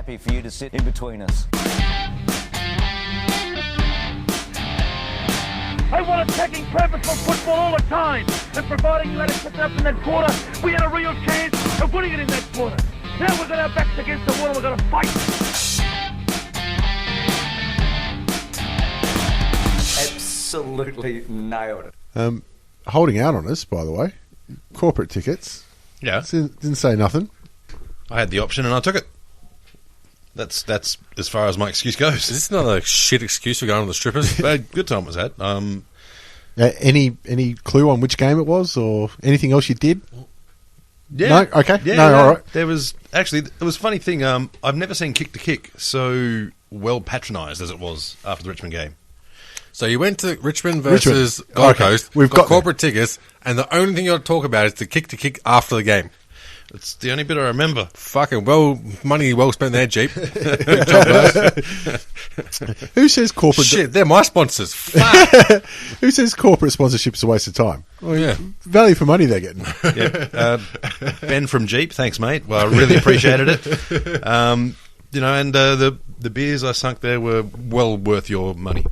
happy for you to sit in between us. I want attacking purposeful football all the time. And providing you had it set up in that quarter, we had a real chance of winning it in that quarter. Now we've got our backs against the wall and we've got to fight. Absolutely nailed it. Holding out on us, by the way. Corporate tickets. Yeah. Didn't say nothing. I had the option and I took it. That's as far as my excuse goes. Is this another shit excuse for going to the strippers? Good time was had. Any clue on which game it was or anything else you did? Yeah. No? Okay. Yeah, no, all right. There was actually it was a funny thing. I've never seen Kick to Kick so well patronised as it was after the Richmond game. So you went to Richmond versus Gold Okay. Coast. We've got corporate tickets, and the only thing you got to talk about is the kick after the game. It's the only bit I remember. Fucking money well spent there, Jeep. Good job, guys. Who says corporate... Shit, they're my sponsors. Fuck. Who says corporate sponsorship's a waste of time? Oh yeah, Value for money they're getting. Yeah. Ben from Jeep, thanks, mate. Well, I really appreciated it. And the beers I sunk there were well worth your money.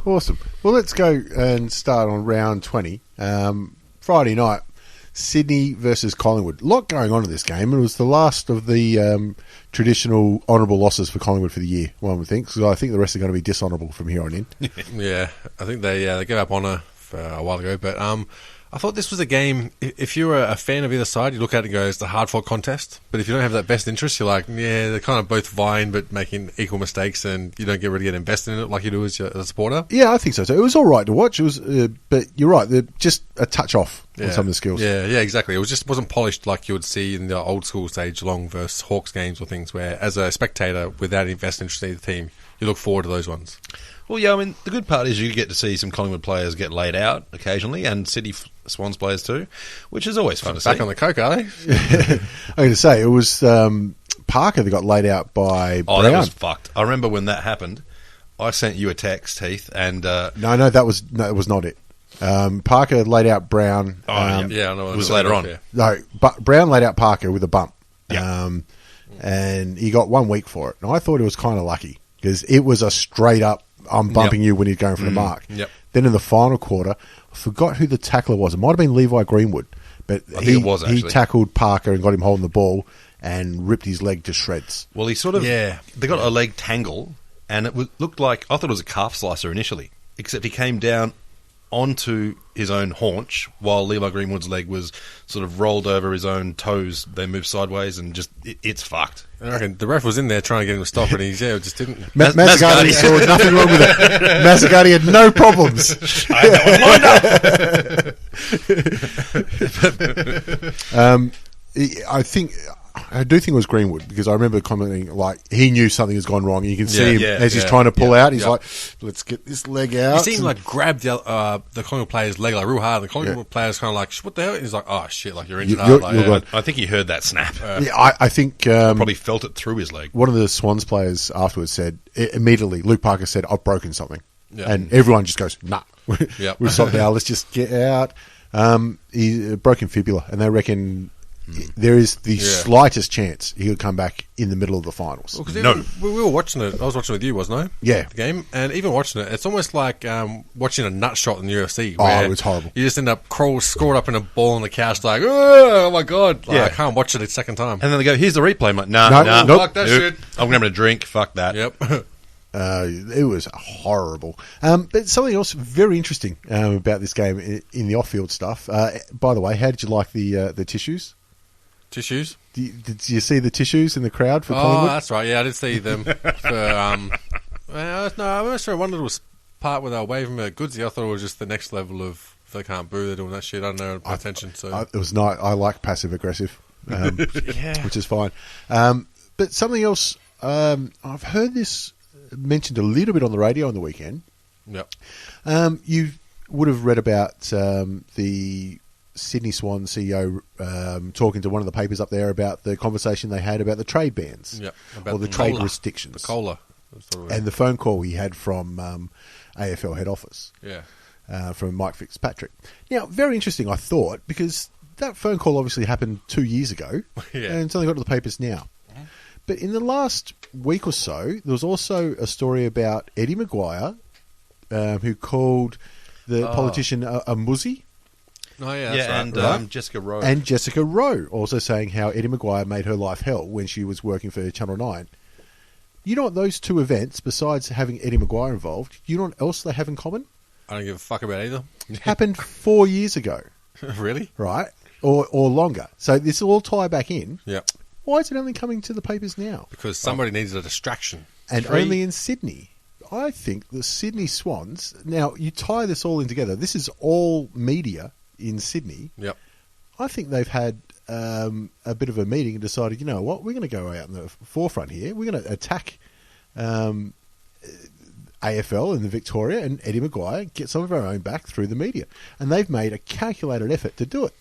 Awesome. Well, let's go and start on round 20. Friday night, Sydney versus Collingwood. A lot going on in this game. It was the last of the traditional honourable losses for Collingwood for the year, one would think. So I think the rest are going to be dishonourable from here on in. yeah. I think they gave up honour for a while ago, but I thought this was a game. If you're a fan of either side, you look at it and go, "It's a hard-fought contest." But if you don't have that best interest, you're like, "Yeah, they're kind of both vying, but making equal mistakes," and you don't really get invested in it like you do as a supporter. Yeah, I think so. So it was all right to watch. It was, but you're right. They're just a touch off on some of the skills. Yeah, exactly. It wasn't polished like you would see in the old school stage Geelong versus Hawks games or things where, as a spectator, without any vested interest in the team, you look forward to those ones. Well, yeah, I mean, the good part is you get to see some Collingwood players get laid out occasionally, and City Swans players too, which is always fun to see. Back on the coke, are they? I'm going to say, it was Parker that got laid out by Brown. That was fucked. I remember when that happened, I sent you a text, Heath, and... No, that was not it. Parker laid out Brown. I know. It was later on. Yeah. No, but Brown laid out Parker with a bump. Yeah. And he got 1 week for it. And I thought it was kind of lucky because it was a straight up, I'm bumping you when you're going for the mark. Yep. Then in the final quarter, I forgot who the tackler was. It might have been Levi Greenwood. But I think it was, actually. He tackled Parker and got him holding the ball and ripped his leg to shreds. Well, he sort of... Yeah. They got a leg tangle, and it looked like... I thought it was a calf slicer initially, except he came down onto his own haunch while Levi Greenwood's leg was sort of rolled over his own toes. They moved sideways and just... It's fucked. I reckon the ref was in there trying to get him to stop it, and he just didn't. Mazzagatti saw nothing wrong with it. Mazzagatti had no problems. I I do think it was Greenwood because I remember commenting like he knew something has gone wrong. You can see him as he's trying to pull out. He's like, "Let's get this leg out." He seemed like grabbed the Collingwood player's leg like real hard. The Collingwood player's kind of like, "What the hell?" He's like, "Oh shit!" Like you're injured hard. I think he heard that snap. I think probably felt it through his leg. One of the Swans players afterwards said immediately. Luke Parker said, "I've broken something," and everyone just goes, "Nah, we've stopped now. Let's just get out." He broken fibula, and they reckon. There is the slightest chance he could come back in the middle of the finals. Well, we were watching it. I was watching it with you, wasn't I? Yeah. The game. And even watching it, it's almost like watching a nut shot in the UFC. Where it was horrible. You just end up scored up in a ball on the couch like, oh my God. Like, I can't watch it a second time. And then they go, here's the replay. I'm like, nah, fuck that shit. I'm having a drink. Fuck that. Yep. It was horrible. But something else very interesting about this game in the off-field stuff. By the way, how did you like the tissues? Tissues? Did you see the tissues in the crowd for Collingwood? Oh, that's right. Yeah, I did see them. I'm not sure. One little part where they were waving at Goodsy, I thought it was just the next level of if they can't boo, they're doing that shit. I don't know. Pay attention. So it was nice. I like passive aggressive, which is fine. But something else, I've heard this mentioned a little bit on the radio on the weekend. Yep. You would have read about the Sydney Swan CEO talking to one of the papers up there about the conversation they had about the trade bans or the trade restrictions. The cola. And the phone call he had from AFL head office. Yeah. From Mike Fitzpatrick. Now, very interesting, I thought, because that phone call obviously happened 2 years ago and it's only got to the papers now. But in the last week or so, there was also a story about Eddie Maguire, who called the politician a muzzy. Oh, yeah, that's right. and Right. Jessica Rowe. And Jessica Rowe also saying how Eddie Maguire made her life hell when she was working for Channel 9. You know what those two events, besides having Eddie Maguire involved, you know what else they have in common? I don't give a fuck about either. Happened 4 years ago, Really? right? Or longer. So this will all tie back in. Yep. Why is it only coming to the papers now? Because somebody needs a distraction. And only in Sydney. I think the Sydney Swans... Now, you tie this all in together. This is all media in Sydney. Yep. I think they've had a bit of a meeting and decided, you know what, we're going to go out in the forefront here. We're going to attack AFL and the Victoria and Eddie Maguire, get some of our own back through the media. And they've made a calculated effort to do it.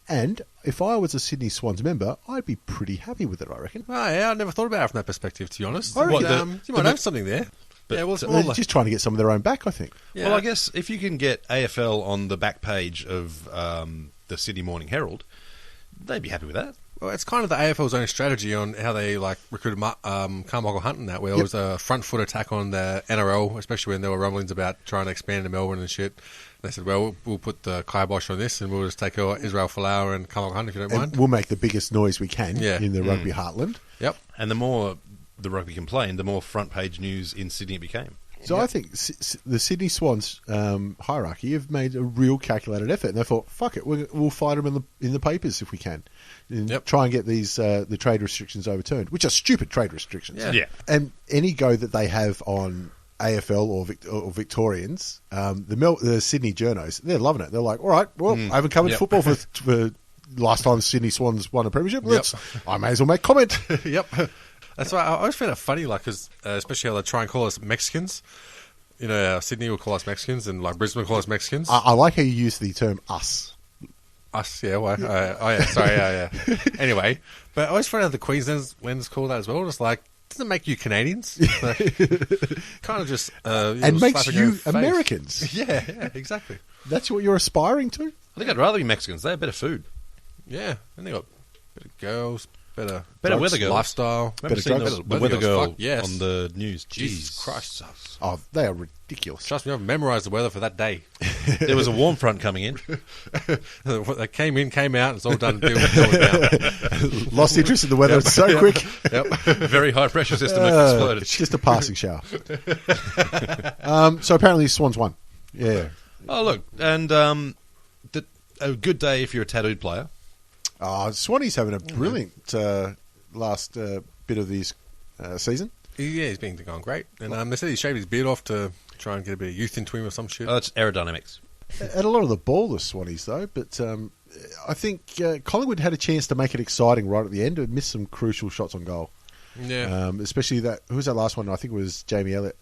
And if I was a Sydney Swans member, I'd be pretty happy with it, I reckon. Oh, yeah, I never thought about it from that perspective, to be honest. I reckon You might have something there. But- Yeah, well, so- They're just trying to get some of their own back, I think. yeah. Well, I guess if you can get AFL on the back page of the Sydney Morning Herald, they'd be happy with that. Well, it's kind of the AFL's own strategy on how they recruited Carmichael Hunt and that, where it was a front foot attack on the NRL, especially when there were rumblings about trying to expand to Melbourne and shit. They said, well, we'll put the kibosh on this and we'll just take Israel Folau and Carmichael Hunt if you don't And mind. we'll make the biggest noise we can Yeah. in the rugby heartland. Yep. And the more the rugby complained, the more front page news in Sydney it became. So I think the Sydney Swans hierarchy have made a real calculated effort, and they thought, "Fuck it, we'll fight them in the papers if we can, and Yep. try and get these the trade restrictions overturned, which are stupid trade restrictions." Yeah. And any go that they have on AFL or Victorians, the Sydney journos, they're loving it. They're like, "All right, well, I haven't covered Yep. football for last time Sydney Swans won a premiership. Yep. I may as well make comment." Yep. That's why I always find it funny, because especially how they try and call us Mexicans. You know, Sydney will call us Mexicans, and Brisbane will call us Mexicans. I like how you use the term "us." Us, yeah. Why? Yeah. Sorry, yeah. Anyway, but I always find out the Queenslanders call that as well. Just like, doesn't it make you Canadians? Kind of just And makes slapping your you face. Americans. Yeah, exactly. That's what you're aspiring to? I think I'd rather be Mexicans. They have better food. Yeah, and they got better girls, better Better drugs, weather girls. lifestyle. Remember seeing drugs? the Weather weather girls, girl fuck, yes. on the news? Jesus Jeez. Christ. Oh, they are ridiculous. Trust me, I've memorised the weather for that day. There was a warm front coming in. They came in, came out, it's all done. Deal with now. Lost interest in the weather so quick. Yep. Very high pressure system exploded. It's just a passing shower. So apparently Swans won. Yeah. Oh, look. And a good day if you're a tattooed player. Swanee's having a brilliant last bit of this season. Yeah, he's been going great. And they said he shaved his beard off to try and get a bit of youth into him or some shit. Oh, that's aerodynamics. And a lot of the ball is Swanee's, though. But I think Collingwood had a chance to make it exciting right at the end and missed some crucial shots on goal. Yeah. Especially that, who was that last one? I think it was Elliott,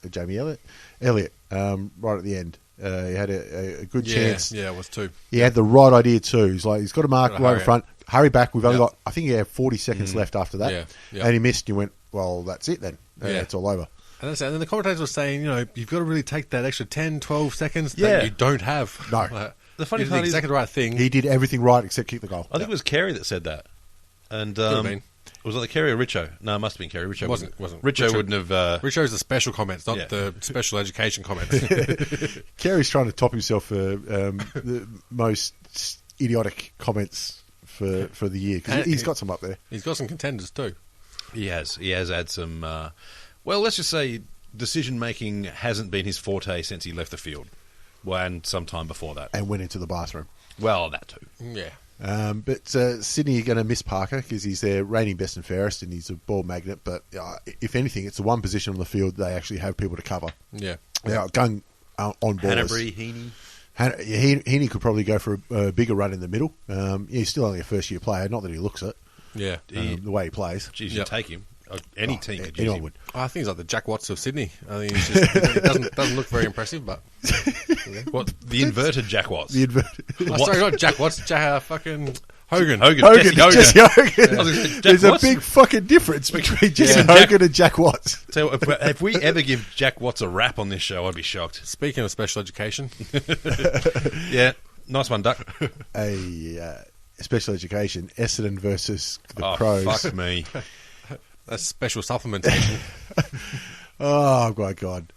right at the end. He had a good chance. Yeah, it was too. He had the right idea too. He's like, he's got a mark Gotta right in hurry. front. Hurry back. We've only Yep. got, I think he had 40 seconds left after that. Yeah, yeah. And he missed. And you went, well, that's it then. Yeah. It's all over. And then the commentators were saying, you've got to really take that extra 10, 12 seconds Yeah. that you don't have. No. Like, The funny you did part is- exactly the right thing. He did everything right except kick the goal. I think it was Kerry that said that. And have been. was it Kerry or Richo? No, it must have been Kerry. Richo Wasn't. Richo Richard- wouldn't have... Richo's the special comments, not Yeah. the special education comments. Kerry's trying to top himself for the most idiotic comments for the year because And he's got some up there. He's got some contenders too. He has had some... well, let's just say decision-making hasn't been his forte since he left the field. Well, and some time before that. And went into the bathroom. Well, that too. Yeah. But Sydney are going to miss Parker because he's their reigning best and fairest and he's a ball magnet. But if anything, it's the one position on the field they actually have people to cover. Yeah. They are going on ballers. Hanbury, Heaney. Heaney could probably go for a bigger run in the middle. He's still only a first-year player, not that he looks it, Yeah. the way he plays. Geez, Yep. you take him. Any team could use Anyone him. would. I think he's like the Jack Watts of Sydney. I think he's just, it doesn't look very impressive, but What? The inverted Jack Watts. The inverted. sorry, not Jack Watts, fucking Hogan. Hogan. Jesse Hogan. I was gonna say, Jack There's Watts? a big fucking difference between Jesse Yeah. Hogan and Jack Watts. Tell you what, if we ever give Jack Watts a rap on this show, I'd be shocked. Speaking of special education, Yeah, nice one, Duck. A special education, Essendon versus the Oh, Crows. fuck me. a special supplementation. Oh, my God.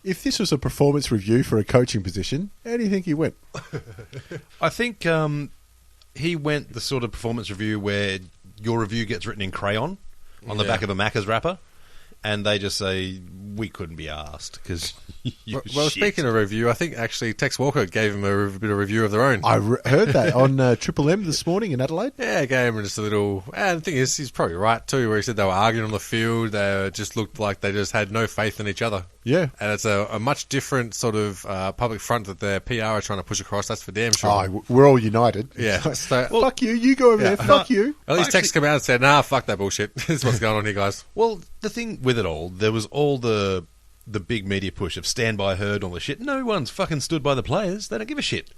If this was a performance review for a coaching position, how do you think he went? I think he went the sort of performance review where your review gets written in crayon on the back of a Macca's wrapper, and they just say, we couldn't be asked because Well, speaking of review, I think actually Tex Walker gave him a bit of review of their own. I heard that on Triple M this morning in Adelaide. Yeah, gave him just a little... And the thing is, he's probably right too, where he said they were arguing on the field. They just looked like they just had no faith in each other. Yeah. And it's a much different sort of public front that their PR are trying to push across. That's for damn sure. Oh, we're all united. Yeah. So, Fuck you. You go over there. Fuck you. at least Tex came out and said, nah, fuck that bullshit. This is what's going on here, guys. Well, the thing with it all, there was all the big media push of stand by herd and all this shit. No one's fucking stood by the players. They don't give a shit.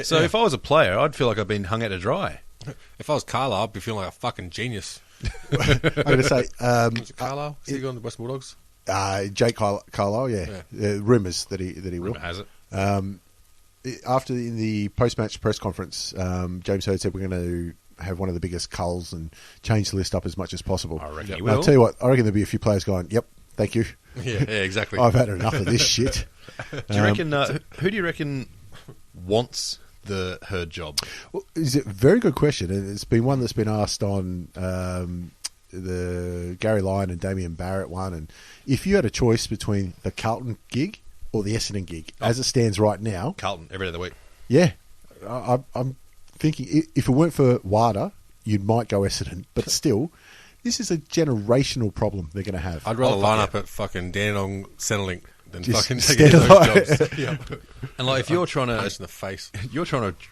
So if I was a player, I'd feel like I've been hung out to dry. If I was Carlisle, I'd be feeling like a fucking genius. I'm going to say... Is it Carlisle? Is he going to the West Bulldogs? Jake Carlisle, yeah. Rumours that he will. Rumour has it. After in the post-match press conference, James Hird said we're going to have one of the biggest culls and change the list up as much as possible. I reckon he And will. I'll tell you what, I reckon there'll be a few players going, yep, thank you. Yeah, exactly. I've had enough of this shit. Do you reckon? Who do you reckon wants the Herd job? Well, it's a very good question, and it's been one that's been asked on the Gary Lyon and Damien Barrett one. And if you had a choice between the Carlton gig or the Essendon gig, as it stands right now, Carlton every day of the week. yeah, I'm thinking if it weren't for WADA, you might go Essendon, but still, this is a generational problem they're going to have. I'd rather line up at fucking Dandenong Centrelink than Just fucking stand take those like- jobs. Yeah. And like, if you're trying Punch to in the face.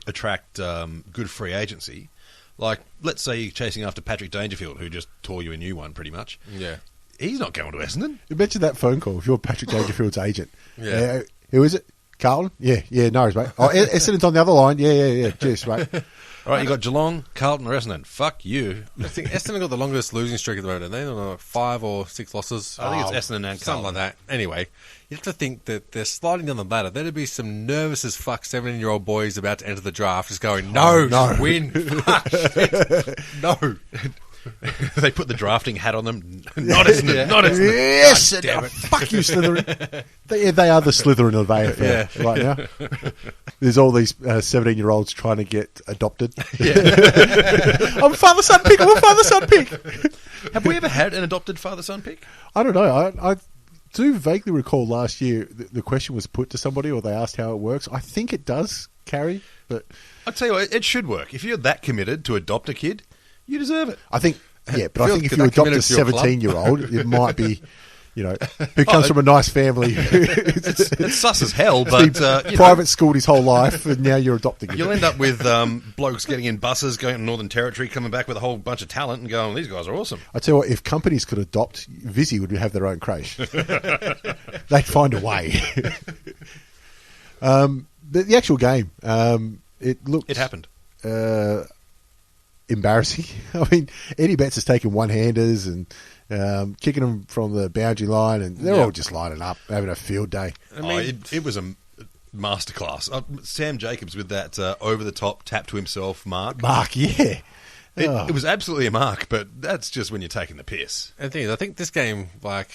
attract good free agency, like let's say you're chasing after Patrick Dangerfield, who just tore you a new one, pretty much. Yeah. He's not going to Essendon. Imagine that phone call if you're Patrick Dangerfield's agent. Yeah. Who is it? Carlton? Yeah, no worries, mate. Oh, Essendon's on the other line. Yeah. Cheers, mate. All right, you got Geelong, Carlton, or Essendon. Fuck you. I think Essendon got the longest losing streak at the moment, haven't they? Like 5 or 6 losses. I think it's Essendon and Something Carlton. like that. Anyway, you have to think that they're sliding down the ladder. There'd be some nervous as fuck 17-year-old boys about to enter the draft just going, no. Win. Fuck, shit. No. They put the drafting hat on them. Not Essendon. Not Essendon. Yes! God damn it. Fuck you, Slytherin. they are the Slytherin of AFL right now. There's all these 17-year-olds trying to get adopted. I'm a father-son pick. Have we ever had an adopted father-son pick? I don't know. I do vaguely recall last year the question was put to somebody or they asked how it works. I think it does carry, but I'll tell you what, it should work. If you're that committed to adopt a kid, you deserve it. I think, yeah, but I think if That you adopt a committed to your club. 17-year-old, it might be, who comes from a nice family, It's sus as hell, but private schooled his whole life, and now you're adopting him. you'll end up with blokes getting in buses, going to Northern Territory, coming back with a whole bunch of talent and going, these guys are awesome. I tell you what, if companies could adopt, Visi would have their own creche. They'd find a way. The actual game, it happened. Embarrassing. I mean, Eddie Betts has taken one-handers and kicking them from the boundary line, and they're all just lining up, having a field day. I mean, it was a masterclass. Sam Jacobs with that over-the-top tap to himself mark. Yeah. It was absolutely a mark, but that's just when you're taking the piss. And the thing is, I think this game, I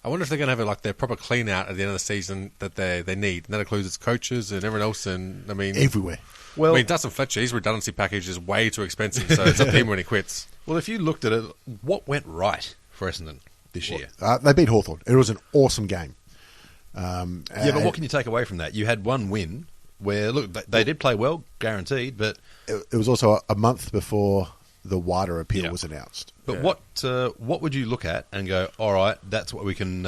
wonder if they're going to have their proper clean out at the end of the season that they need. And that includes its coaches and everyone else. And I mean, Everywhere. Well, Dustin Fletcher, his redundancy package is way too expensive, so it's up to him when he quits. well, if you looked at it, what went right for Essendon this year? They beat Hawthorn. It was an awesome game. Yeah, but what can you take away from that? You had one win where, look, they did play well, guaranteed, but... It was also a month before the WADA appeal was announced. But what would you look at and go, all right, that's what we can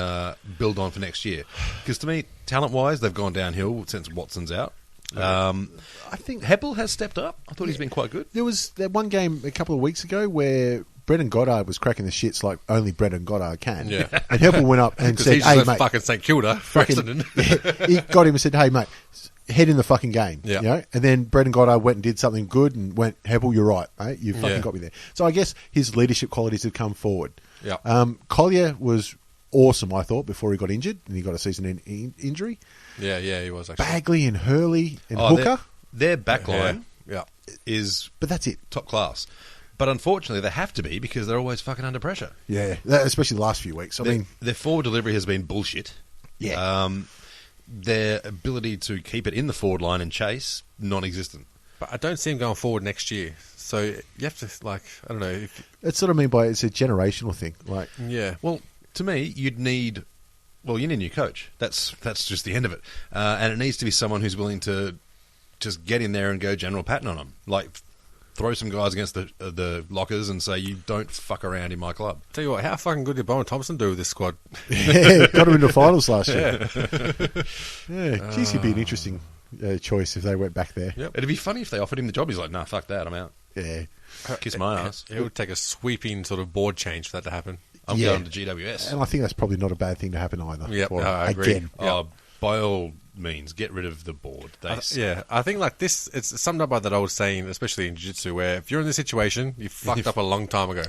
build on for next year? Because to me, talent-wise, they've gone downhill since Watson's out. I think Heppel has stepped up. I thought he's been quite good. There was that one game a couple of weeks ago where Brendan Goddard was cracking the shits like only Brendan Goddard can. Yeah. And Heppel went up and said, he's hey, just mate. fucking St Kilda for Essendon. He got him and said, hey, mate, head in the fucking game. Yeah. And then Brendan Goddard went and did something good and went, Heppel, you're right, mate. You fucking got me there. So I guess his leadership qualities have come forward. Yeah. Collier was awesome, I thought, before he got injured, and he got a season injury. Yeah, he was actually. Bagley and Hurley and Hooker. Their back line Yeah. is But that's it. top class. But unfortunately, they have to be because they're always fucking under pressure. Yeah, especially the last few weeks. Their forward delivery has been bullshit. Yeah. Their ability to keep it in the forward line and chase, non-existent. But I don't see him going forward next year. So you have to, like, I don't know. That's what I mean by it's a generational thing. Like, Yeah. Well, to me, you need a new coach. That's just the end of it. And it needs to be someone who's willing to just get in there and go General Patton on them. Like, throw some guys against the lockers and say, you don't fuck around in my club. Tell you what, how fucking good did Bowen Thompson do with this squad? yeah, got him into finals last year. Yeah, geez, he'd be an interesting choice if they went back there. Yep. It'd be funny if they offered him the job. He's like, nah, fuck that, I'm out. Yeah. Kiss my ass. It would take a sweeping sort of board change for that to happen. I'm Yeah. going to GWS. And I think that's probably not a bad thing to happen either. Yep, for no, him. I agree. Again. By all means, get rid of the board. I think like this, it's summed up by that old saying, especially in jiu-jitsu, where if you're in this situation, you fucked up a long time ago.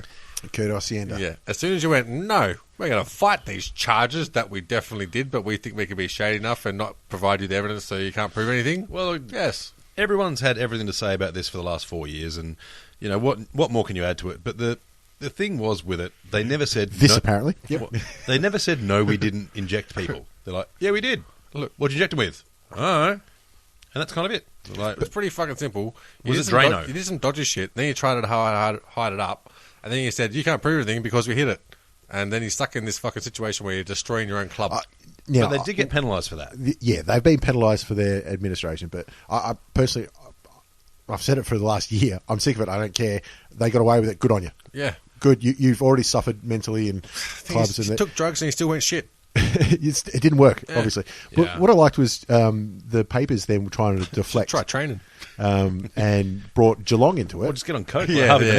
Kurt Hacienda. Yeah. As soon as you went, no, we're going to fight these charges that we definitely did, but we think we can be shady enough and not provide you the evidence so you can't prove anything. Well, Yes. everyone's had everything to say about this for the last 4 years, and you know what more can you add to it? But the thing was with it, they never said This no, apparently. Yep. Well, they never said no. We didn't inject people. They're like, yeah, we did. Look, what'd you inject them with? I don't know. And that's kind of it. Like, It's pretty fucking simple. Was did it some Drano? You did some dodgy shit, then you tried to hide it up, and then you said, you can't prove anything because we hit it. And then you're stuck in this fucking situation where you're destroying your own club. Now, but they did get penalised for that. Yeah, they've been penalised for their administration, but I personally, I've said it for the last year. I'm sick of it. I don't care. They got away with it. Good on you. Yeah. Good. You've already suffered mentally and clubs. He And took drugs and he still went shit. it didn't work, obviously. But Yeah. what I liked was the papers then were trying to deflect Try training. and brought Geelong into Or it. just get on coke. Yeah, Harvey yeah.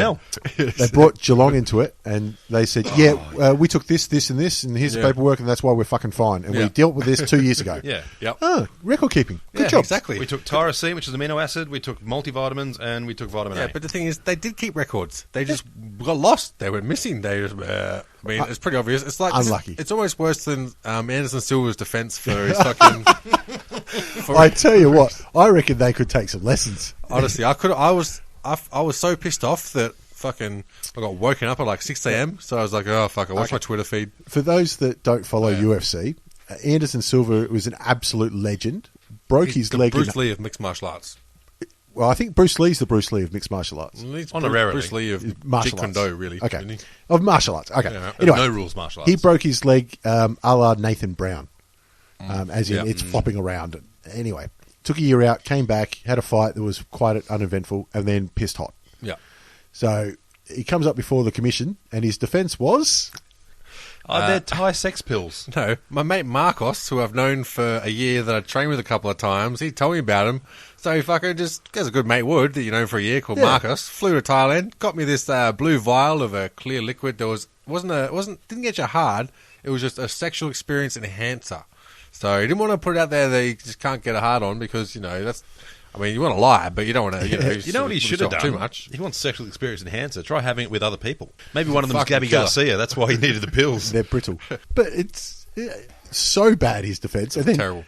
Manel. They brought Geelong into it, and they said, we took this, and this, and here's the Yeah. paperwork, and that's why we're fucking fine. And we Yeah. dealt with this 2 years ago. Yeah. Yep. Oh, record keeping. Good Yeah, job. exactly. We took tyrosine, which is amino acid. We took multivitamins, and we took vitamin Yeah, A. but the thing is, they did keep records. They just got lost. They went missing. They just, I mean, it's pretty obvious. It's like Unlucky. It's almost worse than Anderson Silva's defence for his fucking. I tell you what, I reckon they could take some lessons. Honestly, I was so pissed off that fucking I got woken up at like 6 a.m. So I was like, oh fuck! I watched my Twitter feed. For those that don't follow UFC, Anderson Silva was an absolute legend. Broke his The leg. Bruce Lee of mixed martial arts. Well, I think Bruce Lee's the Bruce Lee of mixed martial arts. He's Honorarily. Bruce Lee of Martial Jeet Kune arts. Do, really. Okay. isn't he? Of martial arts. Okay. Yeah. Anyway, No rules martial he arts. broke his leg a la Nathan Brown, as in Yeah. it's flopping around. Anyway, took a year out, came back, had a fight that was quite uneventful, and then pissed hot. Yeah. So he comes up before the commission, and his defence was... They're Thai sex pills. No, my mate Marcos, who I've known for a year, that I trained with a couple of times, he told me about him. So he fucking just, as a good mate would, that you know for a year, called Yeah. Marcos, flew to Thailand, got me this blue vial of a clear liquid that didn't get you hard. It was just a sexual experience enhancer. So he didn't want to put it out there that you just can't get a hard on because you know that's. I mean, you want to lie, but you don't want to. You know what he should have done? too much. He wants sexual experience enhancer. Try having it with other people. Maybe one of them is Fucking Gabby killer. Garcia. That's why he needed the pills. They're brittle. But it's so bad, his defence. And then Terrible.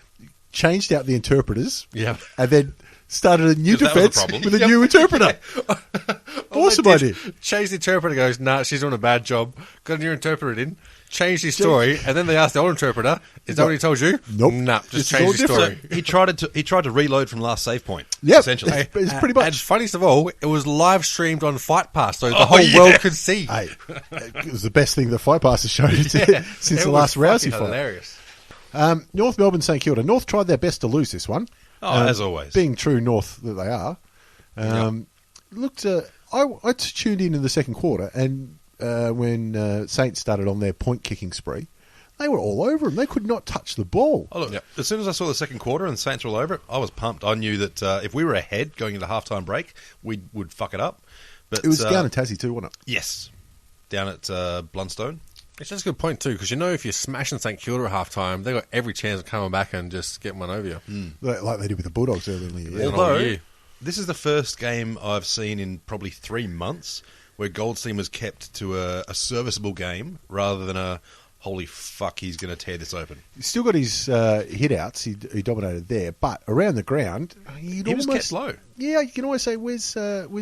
changed out the interpreters. Yeah. And then started a new 'Cause that was the defence problem. with a new interpreter. Awesome All they idea. did, changed the interpreter, goes, nah, she's doing a bad job. Got a new interpreter in, changed his story, and then they asked the old interpreter, is that what he told you? Nope. Nah, It's just all changed his story. different. He tried to reload from last save point. Yep. Essentially. It's pretty much. And funniest of all, it was live streamed on Fight Pass, so the Oh, whole yeah. world could see. Hey, it was the best thing the Fight Pass has shown since It the was last Rousey fucking fight. hilarious. North Melbourne, St Kilda. North tried their best to lose this one. Oh, as always. Being true North that they are. Looked. I tuned in the second quarter, and when Saints started on their point kicking spree, they were all over them. They could not touch the ball. Oh, look, as soon as I saw the second quarter and the Saints were all over it, I was pumped. I knew that if we were ahead going into halftime break, we would fuck it up. But It was down in Tassie too, wasn't it? Yes. Down at Blundstone. It's just a good point, too, because you know if you're smashing St Kilda at half-time, they've got every chance of coming back and just getting one over you. Like they did with the Bulldogs earlier in the year. Yeah. Although, year. this is the first game I've seen in probably 3 months where Goldstein was kept to a serviceable game rather than a, holy fuck, he's going to tear this open. He's still got his hit-outs. He dominated there. But around the ground, He was kept low. Yeah, you can always say, where's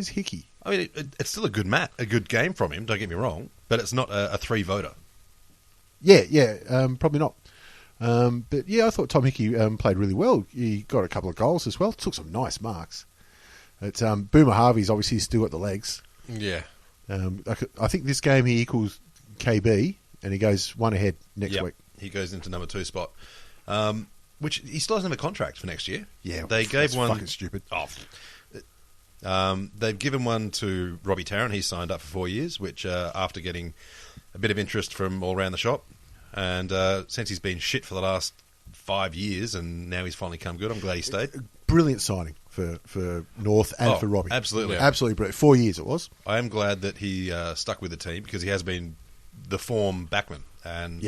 Hickey? I mean, it's still a good game from him. Don't get me wrong, but it's not a 3-voter. Yeah, probably not. But yeah, I thought Tom Hickey played really well. He got a couple of goals as well. Took some nice marks. It's Boomer Harvey's obviously still got the legs. Yeah. I think this game he equals KB, and he goes one ahead next week. He goes into number 2 spot, which he still doesn't have a contract for next year. Yeah, they gave one. Fucking stupid. They've given one to Robbie Tarrant. He's signed up for 4 years, which after getting a bit of interest from all around the shop, and since he's been shit for the last 5 years, and now he's finally come good. I'm glad he stayed. Brilliant signing for North and for Robbie. Absolutely, absolutely brilliant. 4 years it was. I am glad that he stuck with the team because he has been the form backman, and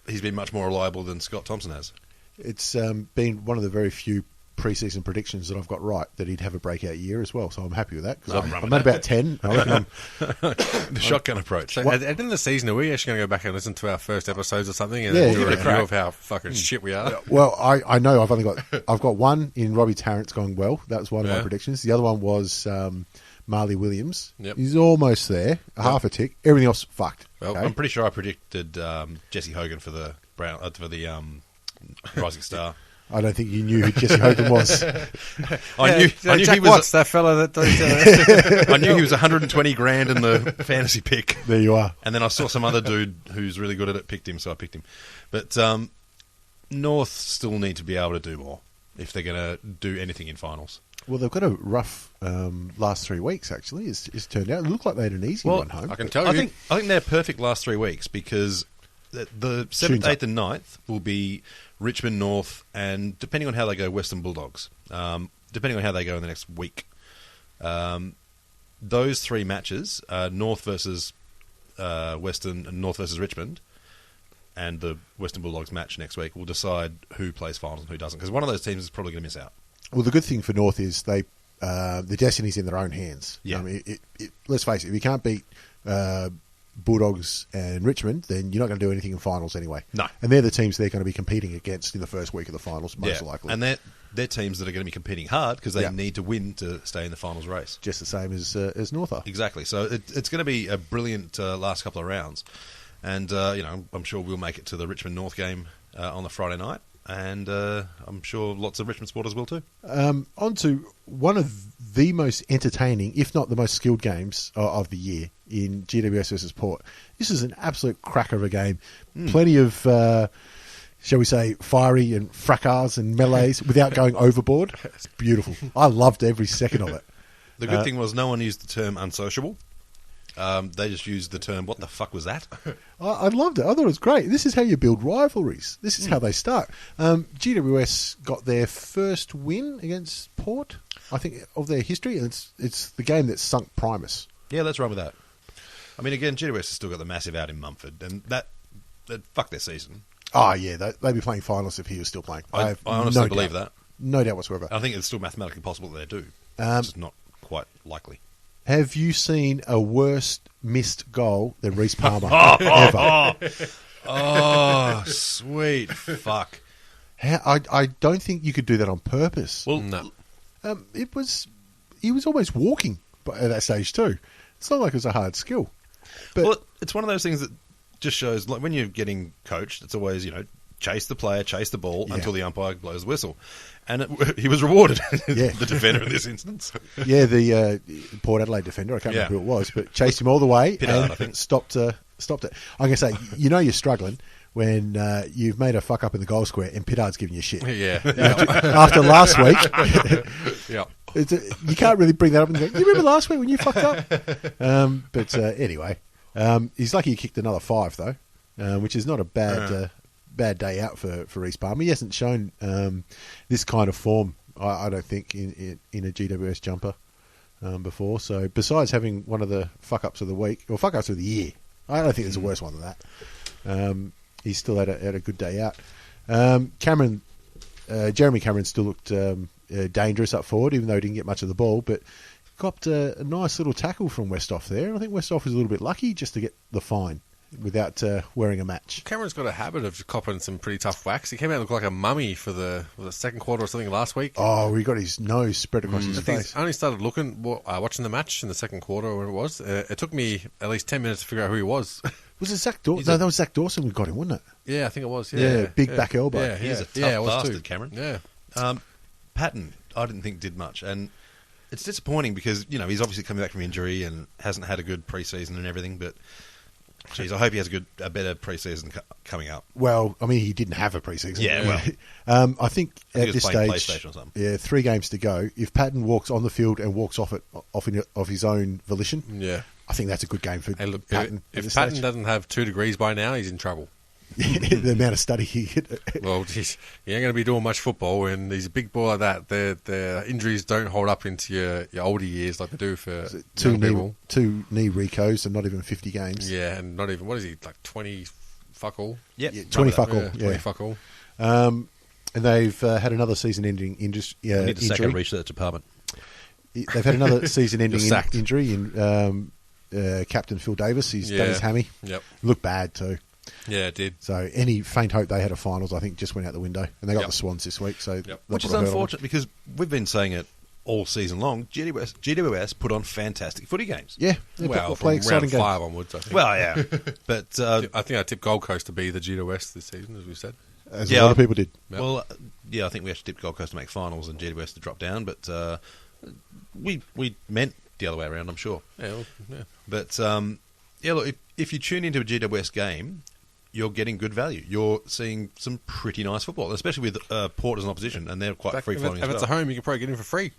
he's been much more reliable than Scott Thompson has. It's been one of the very few pre-season predictions that I've got right that he'd have a breakout year as well, so I'm happy with that because I'm at about 10. I reckon the shotgun approach. So at the end of the season, are we actually going to go back and listen to our first episodes or something and Yeah, do a yeah. review of how fucking shit we are? Well, I know I've got one in Robbie Tarrant's going well. That was one of my predictions. The other one was Marley Williams. Yep. He's almost there, half a tick. Everything else fucked. Well, okay? I'm pretty sure I predicted Jesse Hogan for the Rising Star. I don't think you knew who Jesse Hogan was. I knew Jack he was. Watts, that fella that I knew he was 120 grand in the fantasy pick. There you are. And then I saw some other dude who's really good at it picked him, so I picked him. But North still need to be able to do more if they're going to do anything in finals. Well, they've got a rough last 3 weeks, actually, it's turned out. It looked like they had an easy run home. I can tell I you. think they're perfect last 3 weeks because the 7th, 8th and 9th will be Richmond, North, and depending on how they go, Western Bulldogs. Depending on how they go in the next week. Those 3 matches, North versus Western and North versus Richmond, and the Western Bulldogs match next week will decide who plays finals and who doesn't. Because one of those teams is probably going to miss out. Well, the good thing for North is the destiny's in their own hands. Yeah. I mean, let's face it, if you can't beat Bulldogs and Richmond, then you're not going to do anything in finals anyway. No. And they're the teams they're going to be competing against in the first week of the finals, most likely. And they're teams that are going to be competing hard because they need to win to stay in the finals race. Just the same as North are. Exactly. So it's going to be a brilliant last couple of rounds. And, I'm sure we'll make it to the Richmond-North game on the Friday night. And I'm sure lots of Richmond supporters will too. On to one of the most entertaining, if not the most skilled games of the year in GWS versus Port. This is an absolute cracker of a game. Plenty of, shall we say, fiery and fracas and melees without going overboard. It's beautiful. I loved every second of it. The good thing was no one used the term unsociable. They just used the term, what the fuck was that? I loved it. I thought it was great. This is how you build rivalries. This is how they start. GWS got their first win against Port, I think, of their history, and it's the game that sunk Primus. Yeah, let's run with that. I mean, again, GWS has still got the massive out in Mumford, and that fucked their season. Oh, yeah, they'd be playing finals if he was still playing. I honestly believe that. No doubt whatsoever. I think it's still mathematically possible that they do. It's just not quite likely. Have you seen a worse missed goal than Reece Palmer ever? Oh, sweet fuck. I don't think you could do that on purpose. Well, No. He was almost walking at that stage too. It's not like it was a hard skill. But well, it's one of those things that just shows, like when you're getting coached, it's always, chase the player, chase the ball until the umpire blows the whistle. And he was rewarded, the defender in this instance. yeah, the Port Adelaide defender, I can't remember who it was, but chased him all the way Pittard, and I think. stopped it. I'm going to say, you're struggling when you've made a fuck up in the goal square and Pittard's giving you shit. Yeah. After last week, Yeah. you can't really bring that up and go, you remember last week when you fucked up? But anyway, he's lucky he kicked another 5 though, which is not a bad day out for Reece Palmer. He hasn't shown this kind of form, I don't think, in a GWS jumper before. So besides having one of the fuck-ups of the week, or fuck-ups of the year, I don't think there's a worse one than that. He's still had a good day out. Jeremy Cameron still looked dangerous up forward, even though he didn't get much of the ball, but copped a nice little tackle from Westhoff there. And I think Westhoff was a little bit lucky just to get the fine. without wearing a match. Cameron's got a habit of copping some pretty tough whacks. He came out and looked like a mummy for the second quarter or something last week. Oh, he got his nose spread across his face. I only started watching the match in the second quarter or whatever it was. It took me at least 10 minutes to figure out who he was. Was it Zach Dawson? No, that was Zach Dawson who got him, wasn't it? Yeah, I think it was. Yeah, big back elbow. Yeah, He's a tough it was bastard, too. Cameron. Yeah. Patton, I didn't think did much, and it's disappointing because he's obviously coming back from injury and hasn't had a good preseason and everything. But geez, I hope he has a better preseason coming up. Well, I mean, he didn't have a preseason. Yeah, well, I think he at was this playing stage, PlayStation or something. yeah, 3 games to go. If Patton walks on the field and walks off his own volition, Yeah. I think that's a good game for Hey, look, Patton. at if this Patton stage. doesn't have 2 degrees by now, he's in trouble. The amount of study he hit. Well, geez, you ain't going to be doing much football when he's a big boy like that. Their injuries don't hold up into your older years like they do for young people. 2 knee recos and not even 50 games. Yeah, and not even, what is he, like 20 fuck all? Yep. Yeah, 20 fuck all. Yeah, Yeah. 20 fuck all. And they've had another season-ending We need to sack a injury. research department. They've had another season-ending You're sacked. injury in Captain Phil Davis. He's done his hammy. Yep. Looked bad too. Yeah, it did. So any faint hope they had of finals, I think, just went out the window. And they got Yep. the Swans this week. So Yep. they'll Which is put a hurdle on. unfortunate because we've been saying it all season long. GWS put on fantastic footy games. Yeah, they Well, play from exciting round games. 5 onwards, I think. Well, yeah, but I think I tipped Gold Coast to be the GWS this season, as we said. As Yeah, a lot of people did. Yep. well, I think we actually tipped Gold Coast to make finals and GWS to drop down. But we meant the other way around, I'm sure. Yeah, well, yeah. But look, if you tune into a GWS game, you're getting good value. You're seeing some pretty nice football, especially with Port as an opposition, and they're quite free flowing. If it's a home, you can probably get in for free.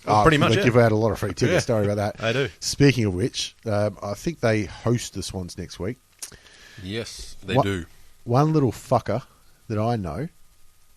Well, pretty much, They yeah. give out a lot of free tickets. Yeah. Sorry about that. They do. Speaking of which, I think they host the Swans next week. Yes, they What- do. One little fucker that I know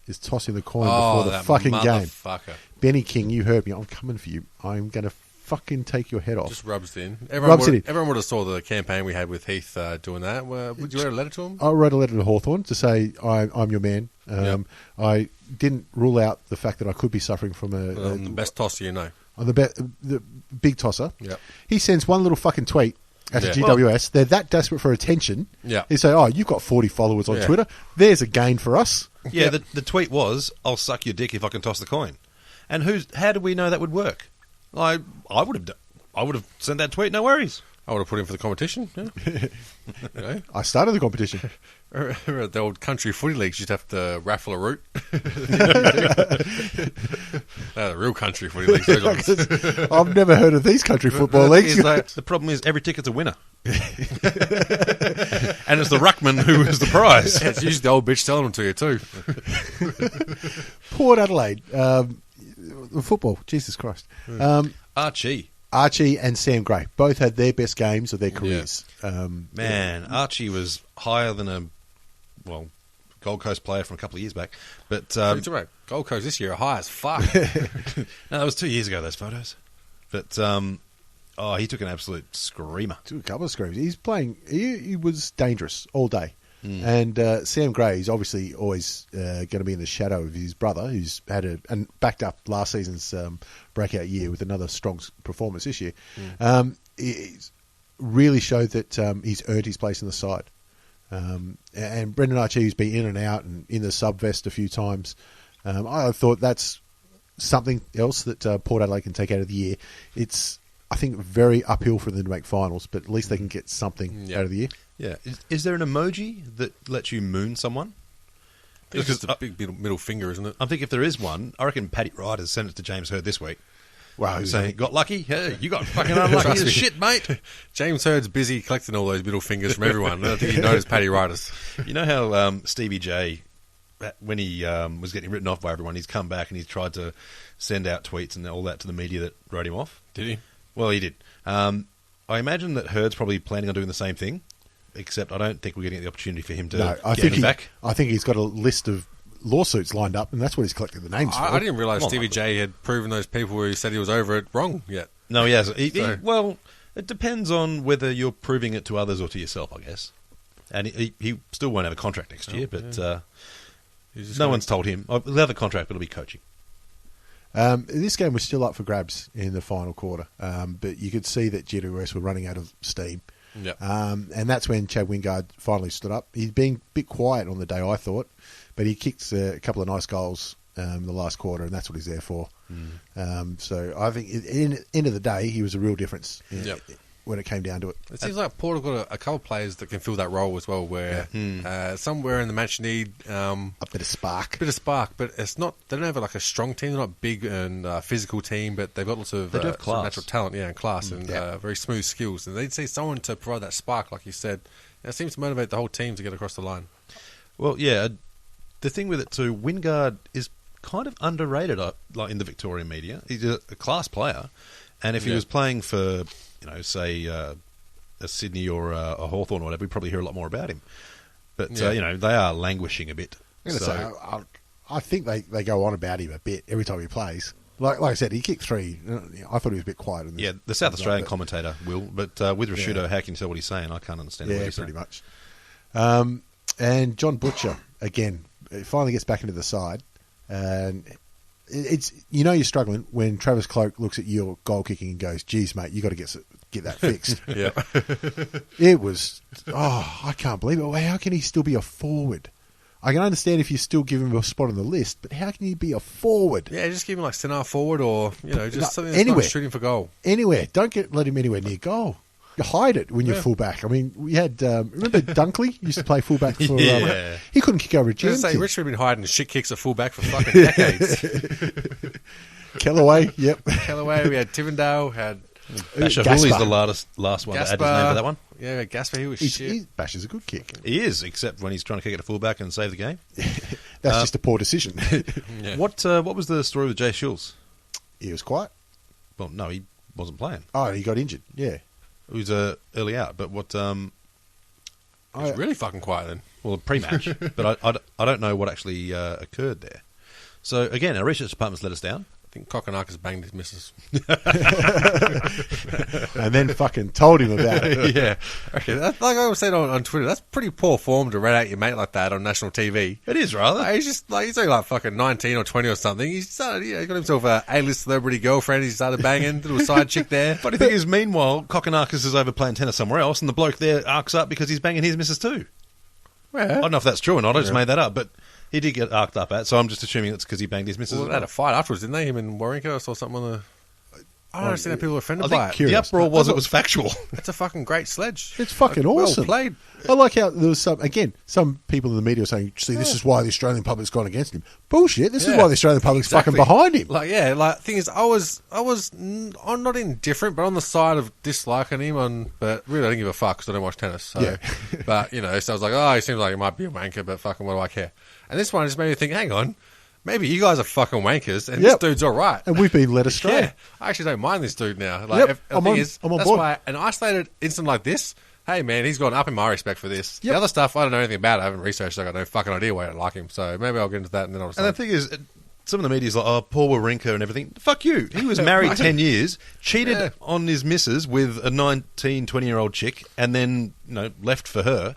is tossing the coin Oh, before the that fucking game. motherfucker. Benny King, you heard me. I'm coming for you. I'm going to fucking take your head off. Just rubs it in. Rubs it in. Everyone would have saw the campaign we had with Heath doing that. Would you write a letter to him? I wrote a letter to Hawthorn to say I'm your man. Yep. I didn't rule out the fact that I could be suffering from The best tosser you know. on the big tosser. Yep. He sends one little fucking tweet at Yeah. GWS. They're that desperate for attention. Yeah. They say, "Oh, you've got 40 followers on Yeah. Twitter. There's a gain for us." Yeah, the tweet was, "I'll suck your dick if I can toss the coin." And how do we know that would work? I would have sent that tweet. No worries. I would have put him for the competition. Yeah. You know? I started the competition. Remember at the old country footy leagues, you'd have to raffle a route. The real country footy leagues. Those ones. I've never heard of these country football The thing leagues. is, though, the problem is every ticket's a winner. And it's the ruckman who is the prize. Yeah, it's usually the old bitch telling them to you too. Port Adelaide, football. Jesus Christ. Archie. Archie and Sam Gray both had their best games of their careers. Man, Archie was higher than a Gold Coast player from a couple of years back. But It's all right. Gold Coast this year are high as fuck. no, that was 2 years ago, those photos. But he took an absolute screamer. Took a couple of screams. He's playing. He was dangerous all day. And Sam Gray is obviously always going to be in the shadow of his brother, who's had and backed up last season's breakout year with another strong performance this year. He's really showed that he's earned his place in the side. And Brendan Archie, who's been in and out and in the sub vest a few times, I thought that's something else that Port Adelaide can take out of the year. It's, I think, very uphill for them to make finals, but at least they can get something out of the year. Yeah. Is there an emoji that lets you moon someone? It's just a big middle finger, isn't it? I think if there is one, I reckon Paddy Wright has sent it to James Hurd this week. Wow, Saying, got lucky? Hey, you got fucking unlucky Trust as me. shit, mate. James Hurd's busy collecting all those middle fingers from everyone. I think he noticed Paddy Riders. You know how Stevie J, when he was getting written off by everyone, he's come back and he's tried to send out tweets and all that to the media that wrote him off? Did he? Well, he did. I imagine that Hurd's probably planning on doing the same thing, except I don't think we're getting the opportunity for him to get him back. I think he's got a list of lawsuits lined up, and that's what he's collecting the names for. I didn't realise Well, Stevie J had proven those people who said he was over it wrong yet. No, he hasn't. So- Well, it depends on whether you're proving it to others or to yourself, I guess. And he still won't have a contract next year, but no one's told him. He'll have a contract, but it'll be coaching. This game was still up for grabs in the final quarter, but you could see that GWS were running out of steam. Yep. And that's when Chad Wingard finally stood up. He'd been a bit quiet on the day, I thought, but he kicked a couple of nice goals in the last quarter, and that's what he's there for. So I think at the end of the day, he was a real difference when it came down to it. It seems like Port have got a couple of players that can fill that role as well, where somewhere in the match you need A bit of spark. but it's not. They don't have like a strong team. They're not big and physical team, but they've got lots of They do have class. natural talent, and class, and very smooth skills. And they'd see someone to provide that spark, like you said. It seems to motivate the whole team to get across the line. Well, yeah, the thing with it too, Wingard is kind of underrated, like in the Victorian media. He's a class player, and if he was playing for, say a Sydney or a Hawthorn or whatever, we'd probably hear a lot more about him. But they are languishing a bit. I'm gonna say, I think they go on about him a bit every time he plays. Like I said, he kicked 3. I thought he was a bit quiet. In this, yeah, the South Australian commentator will, but with Rashudo, how can you tell what he's saying? I can't understand what he's saying. Yeah, pretty much. And John Butcher, again, finally gets back into the side. And it's you're struggling when Travis Cloak looks at your goal kicking and goes, "Geez, mate, you got to get that fixed." Yeah, it was. I can't believe it. How can he still be a forward? I can understand if you still give him a spot on the list, but how can he be a forward? yeah, just give him like centre forward or just something that's anywhere. not shooting for goal. Anywhere, don't let him anywhere near goal. You hide it when you're fullback. I mean, we had remember Dunkley used to play fullback for. He couldn't kick over a jam. Richmond have been hiding shit kicks at fullback for fucking decades. Kellaway, yep. Kellaway, we had Tivendale, had Basher Hooley's the last one to add his name to that one. Yeah, Gaspar, he was shit. Basher's a good kick. He is, except when he's trying to kick it to fullback and save the game. That's just a poor decision. Yeah. What was the story with Jay Schulz? He was quiet. Well, no, he wasn't playing. Oh, he got injured. Yeah. He was early out, but what? It's really fucking quiet then. Well, pre-match, but I don't know what actually occurred there. So again, our research department's let us down. I think Kokonakis banged his missus. And then fucking told him about it. Yeah. Okay, like I was saying on Twitter, that's pretty poor form to rat out your mate like that on national TV. It is rather. He's only like fucking 19 or 20 or something. He's started, he got himself a A-list celebrity girlfriend. He started banging, little side chick there. Funny thing is, meanwhile, Kokonakis is over playing tennis somewhere else, and the bloke there arcs up because he's banging his missus too. Well, I don't know if that's true or not. I just made that up, but he did get arced up at, so I'm just assuming it's because he banged his missus. Well, they had a fight afterwards, didn't they? Him and Warrington or something on the... I don't understand how people are offended by it. The uproar was factual. It's a fucking great sledge. It's fucking awesome. Well played. I like how there was some people in the media were saying, see, this is why the Australian public's gone against him. Bullshit. This is why the Australian public's fucking behind him. Thing is, I'm not indifferent, but on the side of disliking him, but really I don't give a fuck because I don't watch tennis. So, but, so I was like, he seems like he might be a wanker, but fucking what do I care? And this one just made me think, hang on, maybe you guys are fucking wankers, and this dude's all right. And we've been led astray. Yeah, I actually don't mind this dude now. That's on board. why an isolated incident like this, hey man, he's gone up in my respect for this. The other stuff, I don't know anything about it. I haven't researched it. I got no fucking idea why I don't like him. So maybe I'll get into that and then I'll decide. And the thing is, some of the media's like, Paul Wawrinka and everything. Fuck you. He was married 10 years, cheated on his missus with a 19, 20-year-old chick, and then, left for her.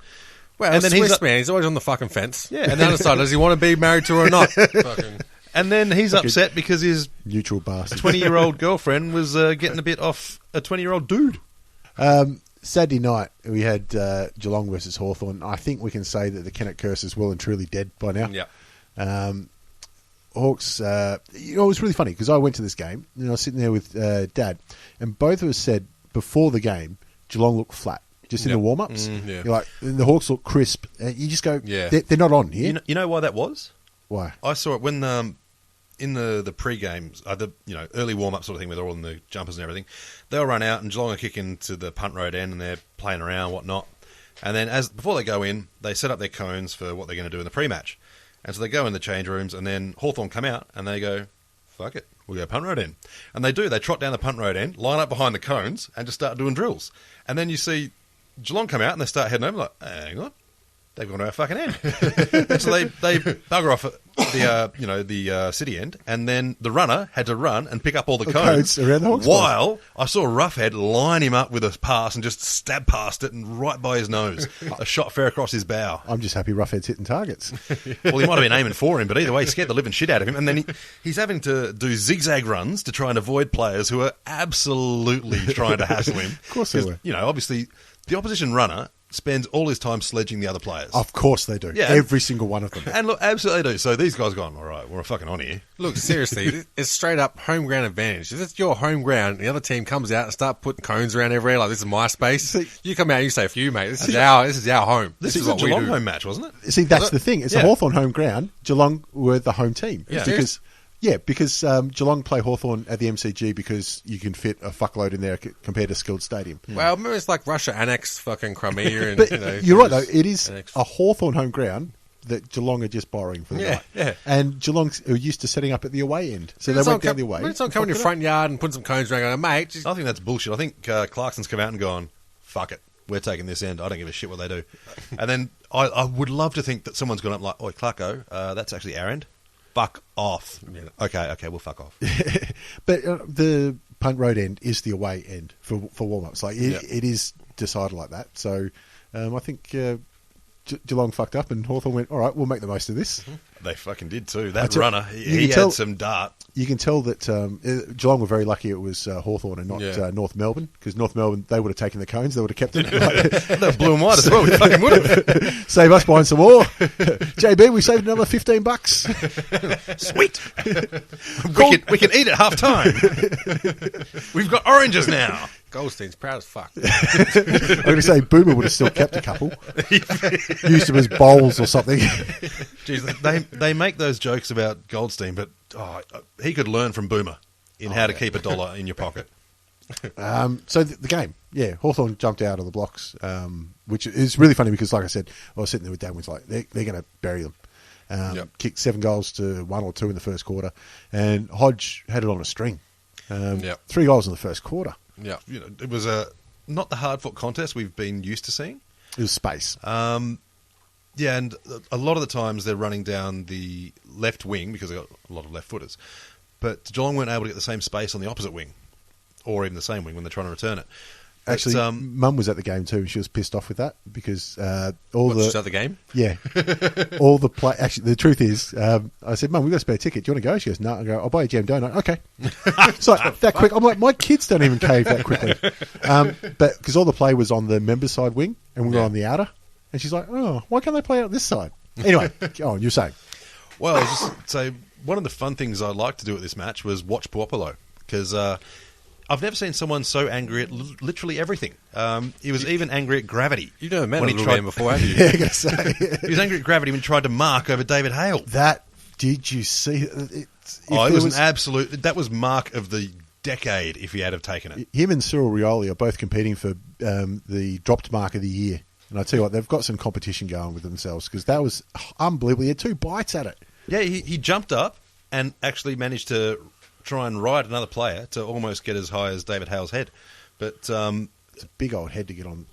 Well, and then he's always on the fucking fence. Yeah, and then decide, does he want to be married to her or not? Fucking. And then he's upset because his neutral bastard 20-year-old girlfriend was getting a bit off a 20-year-old dude. Saturday night, we had Geelong versus Hawthorn. I think we can say that the Kennett curse is well and truly dead by now. Yeah. Hawks, it was really funny because I went to this game and I was sitting there with Dad, and both of us said before the game, Geelong looked flat. Just in the warm-ups. You're like, and the Hawks look crisp. You just go, they're not on here. You know why that was? Why? I saw it when in the pre-games, early warm-up sort of thing where they're all in the jumpers and everything. They'll run out and Geelong are kicking to the punt road end and they're playing around and whatnot. And then before they go in, they set up their cones for what they're going to do in the pre-match. And so they go in the change rooms and then Hawthorn come out and they go, fuck it, we'll go punt road end. And they do. They trot down the punt road end, line up behind the cones and just start doing drills. And then you see Geelong come out and they start heading over like, hang on. they've gone to our fucking end. So they bugger off at the city end, and then the runner had to run and pick up all the cones around the Hawks while I saw Roughhead line him up with a pass and just stab past it and right by his nose. A shot fair across his bow. I'm just happy Roughhead's hitting targets. Well, he might have been aiming for him, but either way, he scared the living shit out of him. And then he's having to do zigzag runs to try and avoid players who are absolutely trying to hassle him. Of course they were. Obviously, the opposition runner spends all his time sledging the other players. Of course they do. Yeah. Every single one of them. And look, absolutely do. So these guys gone, all right, we're fucking on here. Look, seriously, it's straight up home ground advantage. If it's your home ground, the other team comes out and start putting cones around everywhere, like this is my space. You come out and you say, for you, mate, this is our home. This is is a what we Geelong do. home match, wasn't it? See, that's the thing. It's a Hawthorn home ground. Geelong were the home team. Yeah. Because Geelong play Hawthorn at the MCG because you can fit a fuckload in there compared to Skilled Stadium. Well, remember it's like Russia annexed fucking Crimea. And, But you're right, though. It is annexed. a Hawthorn home ground that Geelong are just borrowing for the night. Yeah. And Geelong are used to setting up at the away end. So It's they not went down the away. It's not coming to your front yard and putting some cones around going, mate, just I think that's bullshit. I think Clarkson's come out and gone, fuck it, we're taking this end. I don't give a shit what they do. And then I would love to think that someone's gone up like, oi, Clarko, that's actually our end. Fuck off. Yeah. Okay, we'll fuck off. But the Punt Road end is the away end for warm-ups. Like it is decided like that. So I think Geelong fucked up and Hawthorn went, all right, we'll make the most of this. They fucking did too. That runner, he tell- had some dart. You can tell that Geelong were very lucky it was Hawthorn and not North Melbourne, because North Melbourne, they would have taken the cones, they would have kept them. They blew them wide as well. We fucking would have. Save us buying some more. JB, we saved another $15. Sweet. We can eat at half time. We've got oranges now. Goldstein's proud as fuck. I'm going to say Boomer would have still kept a couple. Used them as bowls or something. Jeez, they make those jokes about Goldstein, but he could learn from Boomer in how to keep $1 in your pocket. So the game, Hawthorn jumped out of the blocks, which is really funny because, like I said, I was sitting there with Dan, was like, they're going to bury them. Kicked 7 goals to 1 or 2 in the first quarter, and Hodge had it on a string. 3 goals in the first quarter. Yeah, it was not the hard fought contest we've been used to seeing. It was space. And a lot of the times they're running down the left wing because they've got a lot of left footers. But Geelong weren't able to get the same space on the opposite wing, or even the same wing when they're trying to return it. Actually, Mum was at the game too, and she was pissed off with that because she's at the game? Yeah. All the play. Actually, the truth is, I said, Mum, we've got a spare ticket. Do you want to go? She goes, no. I go, I'll buy a jam donut. Okay. It's like that quick. I'm like, my kids don't even cave that quickly. But because all the play was on the members' side wing, and we were on the outer. And she's like, oh, why can't they play out this side? Anyway, go on, you're saying. Well, I was just say one of the fun things I liked to do at this match was watch Puopolo, because I've never seen someone so angry at literally everything. He was even angry at gravity. You've never met a little man before, have you? Yeah, I'm going to say. He was angry at gravity when he tried to mark over David Hale. Did you see it? It was an absolute... That was mark of the decade if he had have taken it. Him and Cyril Rioli are both competing for the dropped mark of the year. And I tell you what, they've got some competition going with themselves because that was unbelievable. He had 2 bites at it. Yeah, he jumped up and actually managed to try and ride another player to almost get as high as David Hale's head. But it's a big old head to get on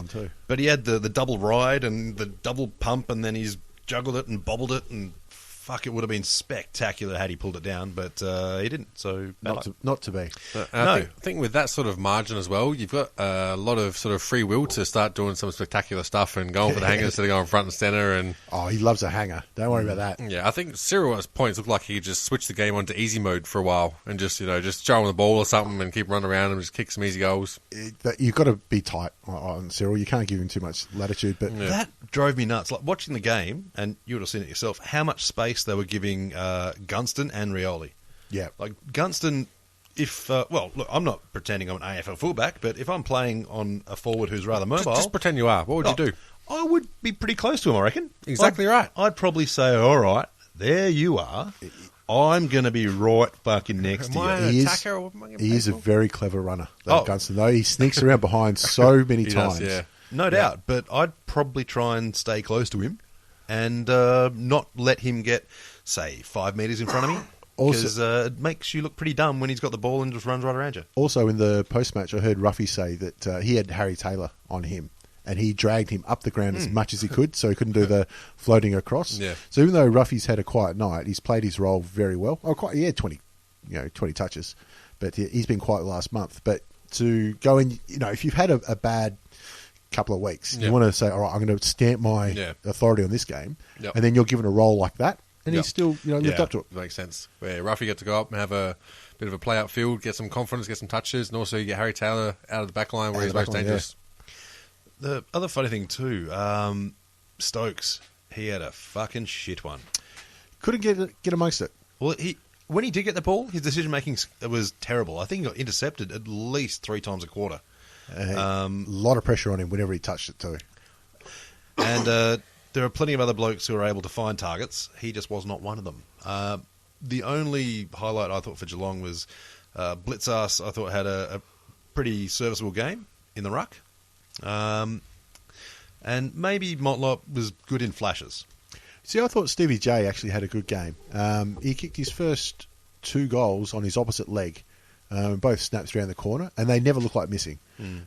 too. But he had the double ride and the double pump, and then he's juggled it and bobbled it, and fuck, it would have been spectacular had he pulled it down, but he didn't. So not to be. I think with that sort of margin as well, you've got a lot of sort of free will to start doing some spectacular stuff and going for the hanger instead of going front and centre. And he loves a hanger. Don't worry about that. Yeah, I think Cyril at points looked like he could just switch the game onto easy mode for a while and just throw him the ball or something and keep running around and just kick some easy goals. You've got to be tight on Cyril. You can't give him too much latitude. But that drove me nuts. Like watching the game, and you would have seen it yourself, how much space they were giving Gunston and Rioli. Yeah. Like Gunston, look, I'm not pretending I'm an AFL fullback, but if I'm playing on a forward who's rather mobile... Just pretend you are. What would you do? I would be pretty close to him, I reckon. Exactly right. I'd probably say, all right, there you are. I'm going to be right fucking next to you. He is a very clever runner, Gunston, though. He sneaks around behind so many times. Does, yeah. No doubt, but I'd probably try and stay close to him and not let him get, say, 5 metres in front of me. Because it makes you look pretty dumb when he's got the ball and just runs right around you. Also, in the post-match, I heard Ruffy say that he had Harry Taylor on him. and he dragged him up the ground as much as he could, so he couldn't do the floating across. Yeah. So even though Ruffy's had a quiet night, he's played his role very well. He had 20 touches, but he's been quiet the last month. But to go in, if you've had a bad couple of weeks, you want to say, all right, I'm going to stamp my authority on this game, and then you're given a role like that, and he's still lived up to it. Makes sense. Where Ruffy got to go up and have a bit of a play outfield, get some confidence, get some touches, and also you get Harry Taylor out of the back line where he's most dangerous. The other funny thing too, Stokes, he had a fucking shit one. Couldn't get amongst it. Well, when he did get the ball, his decision making was terrible. I think he got intercepted at least 3 times a quarter. A lot of pressure on him whenever he touched it too. And there are plenty of other blokes who are able to find targets. He just was not one of them. The only highlight I thought for Geelong was Blitzas. I thought had a pretty serviceable game in the ruck. And maybe Motlop was good in flashes. See, I thought Stevie J actually had a good game. He kicked his first 2 goals on his opposite leg, both snaps around the corner, and they never look like missing.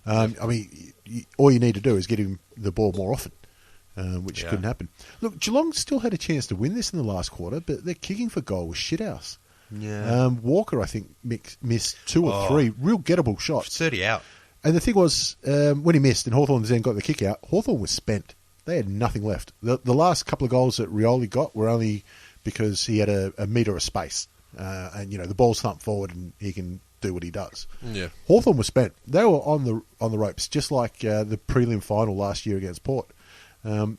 All you need to do is get him the ball more often, which couldn't happen. Look, Geelong still had a chance to win this in the last quarter, but their kicking for goal was shithouse. Yeah. Walker, I think, missed 2 or 3 real gettable shots. 30 out. And the thing was, when he missed and Hawthorn then got the kick out, Hawthorn was spent. They had nothing left. The last couple of goals that Rioli got were only because he had a metre of space. And, the ball's thumped forward and he can do what he does. Yeah. Hawthorn was spent. They were on the ropes, just like the prelim final last year against Port.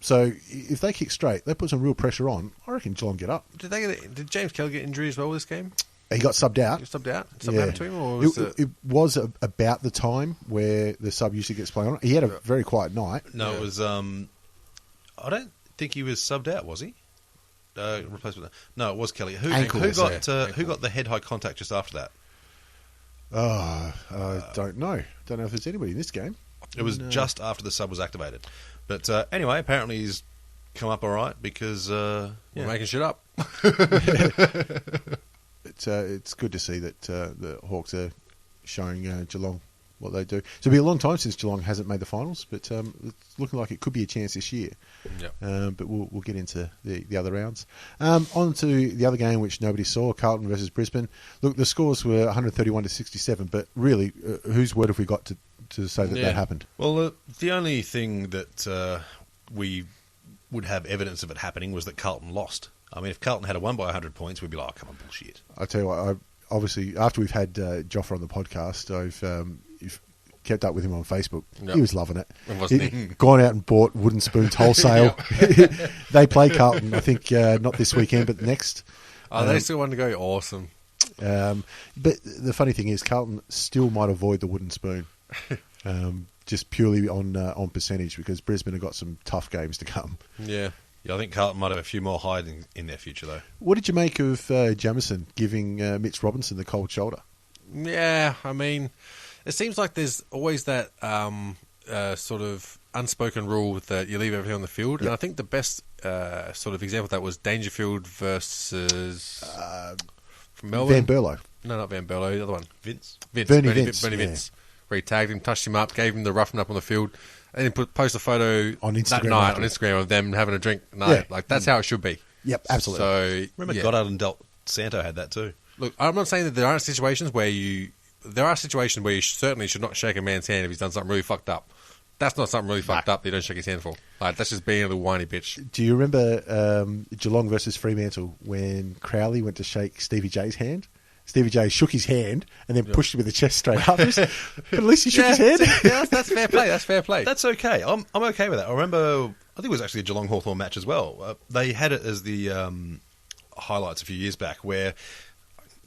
So if they kick straight, they put some real pressure on. I reckon Geelong get up. Did James Kelly get injury as well this game? He got subbed out. Subbed out to him, or was it was about the time where the sub usually gets played on. He had a very quiet night. No, it was. I don't think he was subbed out, was he? Replacement. No, it was Kelly. Who got the head high contact just after that? I don't know. Don't know if there's anybody in this game. It was just after the sub was activated. But anyway, apparently he's come up all right because we're making shit up. It's good to see that the Hawks are showing Geelong what they do. So it'll be a long time since Geelong hasn't made the finals, but it's looking like it could be a chance this year. Yep. But we'll get into the other rounds. On to the other game, which nobody saw, Carlton versus Brisbane. Look, the scores were 131-67, but really, whose word have we got to say that happened? Well, the only thing that we would have evidence of it happening was that Carlton lost. I mean, if Carlton had won by 100 points, we'd be like, oh, come on, bullshit. I tell you what, obviously, after we've had Joffa on the podcast, I've kept up with him on Facebook. Yep. He was loving it. He'd gone out and bought wooden spoons wholesale. They play Carlton, I think, not this weekend, but the next. They still want to go? Awesome. But the funny thing is, Carlton still might avoid the wooden spoon. Just purely on percentage, because Brisbane have got some tough games to come. Yeah, I think Carlton might have a few more hiding in their future, though. What did you make of Jamison giving Mitch Robinson the cold shoulder? Yeah, I mean, it seems like there's always that sort of unspoken rule that you leave everything on the field. Yep. And I think the best sort of example of that was Dangerfield versus from Melbourne. Van Berlo. No, not Van Berlo, the other one. Bernie Vince. Where he tagged him, touched him up, gave him the roughen up on the field, and then post a photo on Instagram that night on Instagram of them having a drink. That's how it should be. Yep, absolutely. So remember, Goddard and Del Santo had that too. Look, I'm not saying that there aren't situations where you certainly should not shake a man's hand if he's done something really fucked up. That's not something really fucked up that you don't shake his hand for. Like, that's just being a little whiny bitch. Do you remember Geelong versus Fremantle when Crowley went to shake Stevie J's hand? Stevie J shook his hand and then pushed him with the chest straight after. But at least he shook his hand. That's fair play. That's fair play. That's okay. I'm okay with that. I remember, I think it was actually a Geelong Hawthorn match as well. They had it as the highlights a few years back where,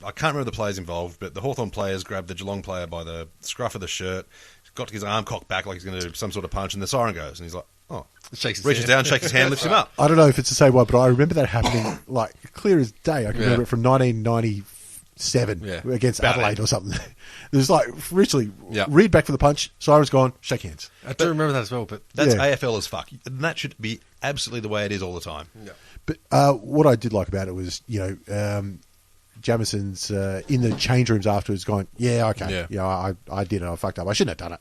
I can't remember the players involved, but the Hawthorn players grabbed the Geelong player by the scruff of the shirt, got his arm cocked back like he's going to do some sort of punch, and the siren goes, and he's like, oh. Reaches down, shakes his hand, lifts him up. I don't know if it's the same one, but I remember that happening like clear as day. I can remember it from 1997 against Adelaide or something. It was like, literally, read back for the punch, siren's gone, shake hands. I do remember that as well. But that's AFL as fuck. And that should be absolutely the way it is all the time. Yeah. But what I did like about it was, Jamison's in the change rooms afterwards going, I did it, I fucked up, I shouldn't have done it.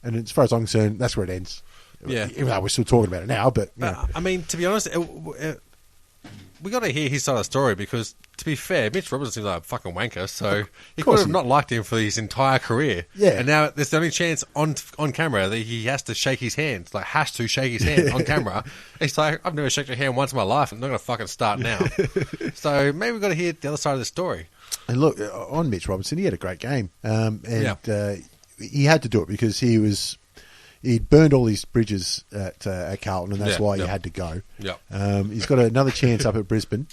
And as far as I'm concerned, that's where it ends. Yeah. Even though we're still talking about it now, but you know. I mean, to be honest, we got to hear his side of the story because, to be fair, Mitch Robertson seems like a fucking wanker, so he could have not liked him for his entire career. Yeah. And now there's the only chance on camera that he has to shake his hand, has to shake his hand on camera. He's like, I've never shaken your hand once in my life, I'm not going to fucking start now. So maybe we've got to hear the other side of the story. And look, on Mitch Robertson, he had a great game. He had to do it because he'd burned all his bridges at Carlton, and that's why he had to go. He's got another chance up at Brisbane,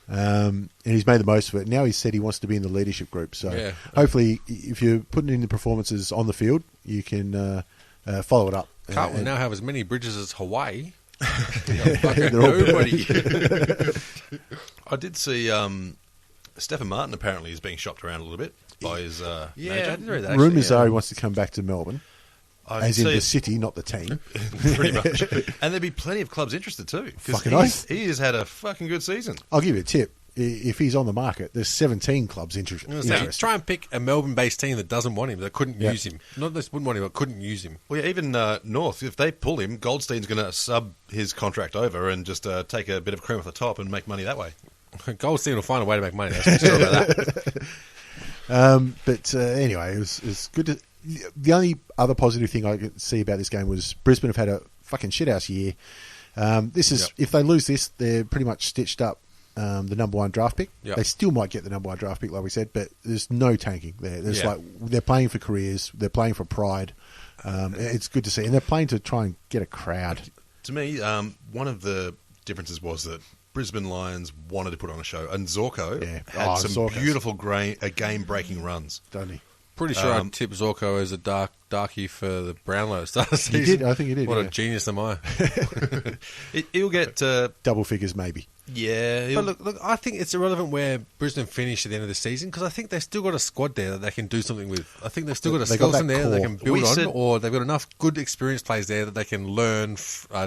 and he's made the most of it. Now he's said he wants to be in the leadership group. So hopefully, if you're putting in the performances on the field, you can follow it up. Carlton now have as many bridges as Hawaii. Nobody. I did see Stephen Martin apparently is being shopped around a little bit by his I manager. didn't read that. Rumours are he wants to come back to Melbourne. As in see the city, not the team. Pretty much. And there'd be plenty of clubs interested too. Fucking Because he has had a fucking good season. I'll give you a tip. If he's on the market, there's 17 clubs interested. Try and pick a Melbourne-based team that doesn't want him, that couldn't use him. Not that wouldn't want him, but couldn't use him. Well, yeah, even North, if they pull him, Goldstein's going to sub his contract over and just take a bit of cream off the top and make money that way. Goldstein will find a way to make money. That's sure about that. But anyway, it was good to... The only other positive thing I could see about this game was Brisbane have had a fucking shithouse year. This is if they lose this, they're pretty much stitched up the number one draft pick. They still might get the number one draft pick, like we said, but there's no tanking there. There's they're playing for careers, they're playing for pride. It's good to see, and they're playing to try and get a crowd. To me, one of the differences was that Brisbane Lions wanted to put on a show, and Zorko had some beautiful game-breaking runs. Don't he? Pretty sure I tipped Zorko as a darkie for the Brownlow start of the season. You did? I think you did. What a genius am I? He'll get... double figures, maybe. Yeah. But look, I think it's irrelevant where Brisbane finish at the end of the season because I think they've still got a squad there that they can do something with. I think they've still got a skeleton there that they can build on, or they've got enough good experienced players there that they can learn,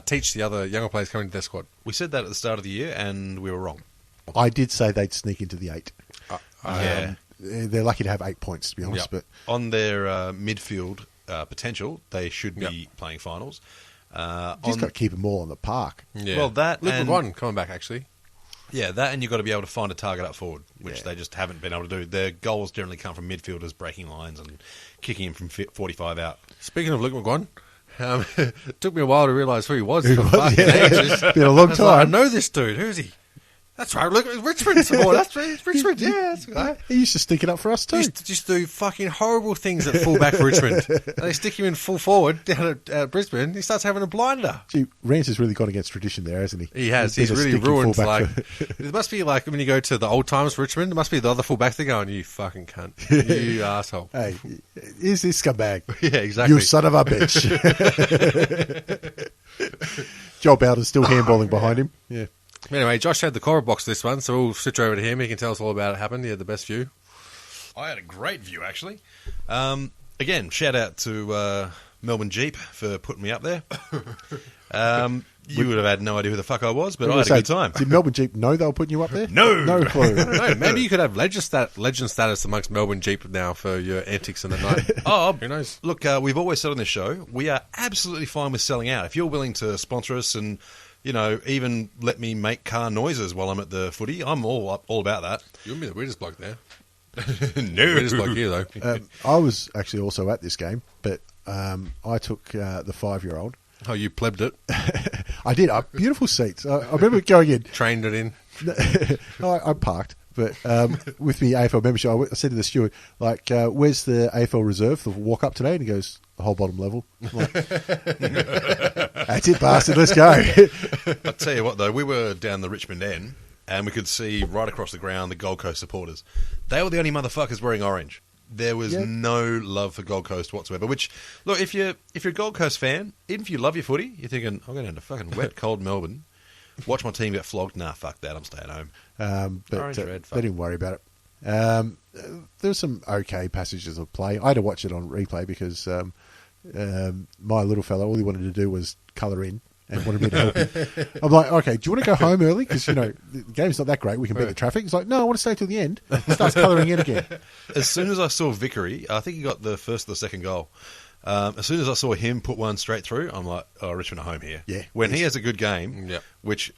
teach the other younger players coming to their squad. We said that at the start of the year, and we were wrong. I did say they'd sneak into the 8. Yeah. They're lucky to have 8 points, to be honest. But on their midfield potential, they should be playing finals. Just got to keep them all on the park. Yeah. Well, that Luke and McGuan coming back actually. Yeah, that and you've got to be able to find a target up forward, which they just haven't been able to do. Their goals generally come from midfielders breaking lines and kicking him from 45 out. Speaking of Luke McGuan, it took me a while to realise who he was. Been a long time. I know this dude. Who's he? That's right. Look, Richmond support. That's right. It's Richmond. Yeah, that's right. He used to stick it up for us too. He used to just do fucking horrible things at fullback for Richmond. And they stick him in full forward down at Brisbane. He starts having a blinder. Gee, Rance has really gone against tradition there, hasn't he? He has. He's really ruined. It must be like when you go to the old times for Richmond. It must be the other fullbacks. They're going, "You fucking cunt, you asshole." Hey, here's this scumbag. Yeah, exactly. You son of a bitch. Joel Bowden's still handballing behind him. Yeah. Anyway, Josh had the Cora box this one, so we'll switch over to him. He can tell us all about it happened. He had the best view. I had a great view, actually. Again, shout out to Melbourne Jeep for putting me up there. You would have had no idea who the fuck I was, but I had a good time. Did Melbourne Jeep know they were putting you up there? No. No clue. No, maybe you could have legend status amongst Melbourne Jeep now for your antics in the night. Who knows? Look, we've always said on this show, we are absolutely fine with selling out. If you're willing to sponsor us and, you know, even let me make car noises while I'm at the footy, I'm all about that. You'll be the weirdest bloke there. No. Weirdest bloke here, though. I was actually also at this game, but I took the 5-year-old. Oh, you plebbed it. I did. Beautiful seats. I remember going in. Trained it in. I parked, but with me AFL membership, I said to the steward, like, where's the AFL reserve for walk up today? And he goes, the whole bottom level. I'm like, that's it, bastard. Let's go. I'll tell you what, though, we were down the Richmond end, and we could see right across the ground the Gold Coast supporters. They were the only motherfuckers wearing orange. There was no love for Gold Coast whatsoever. Which, look, if you're a Gold Coast fan, even if you love your footy, you're thinking, I'm going down to fucking wet, cold Melbourne, watch my team get flogged. Nah, fuck that. I'm staying home. But Orange, red, they didn't worry about it. There were some okay passages of play. I had to watch it on replay because my little fellow, all he wanted to do was colour in and wanted me to help him. I'm like, okay, do you want to go home early? Because, you know, the game's not that great. We can beat the traffic. He's like, no, I want to stay till the end. He starts colouring in again. As soon as I saw Vickery, I think he got the first or the second goal. As soon as I saw him put one straight through, I'm like, oh, Richmond are home here. Yeah. When he has a good game, Yep. which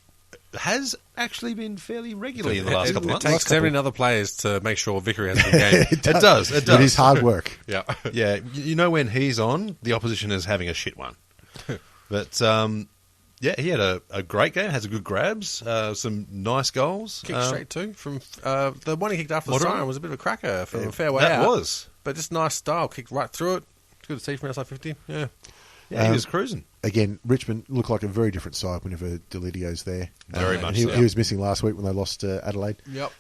has actually been fairly regularly in the last couple of It months. takes 17 other players to make sure Vickery has a good game. It does. It is hard work. Yeah. Yeah, you know when he's on, the opposition is having a shit one. But, yeah, he had a great game, has a good grabs, some nice goals. Kicked straight too. From the one he kicked after the Moderate. siren was a bit of a cracker from a fair way That out. was. But just nice style. Kicked right through it. Good to see from outside 50. Yeah. Yeah, he was cruising. Again, Richmond looked like a very different side whenever Delidio's there. Very much he, so. he was missing last week when they lost Adelaide. Yep.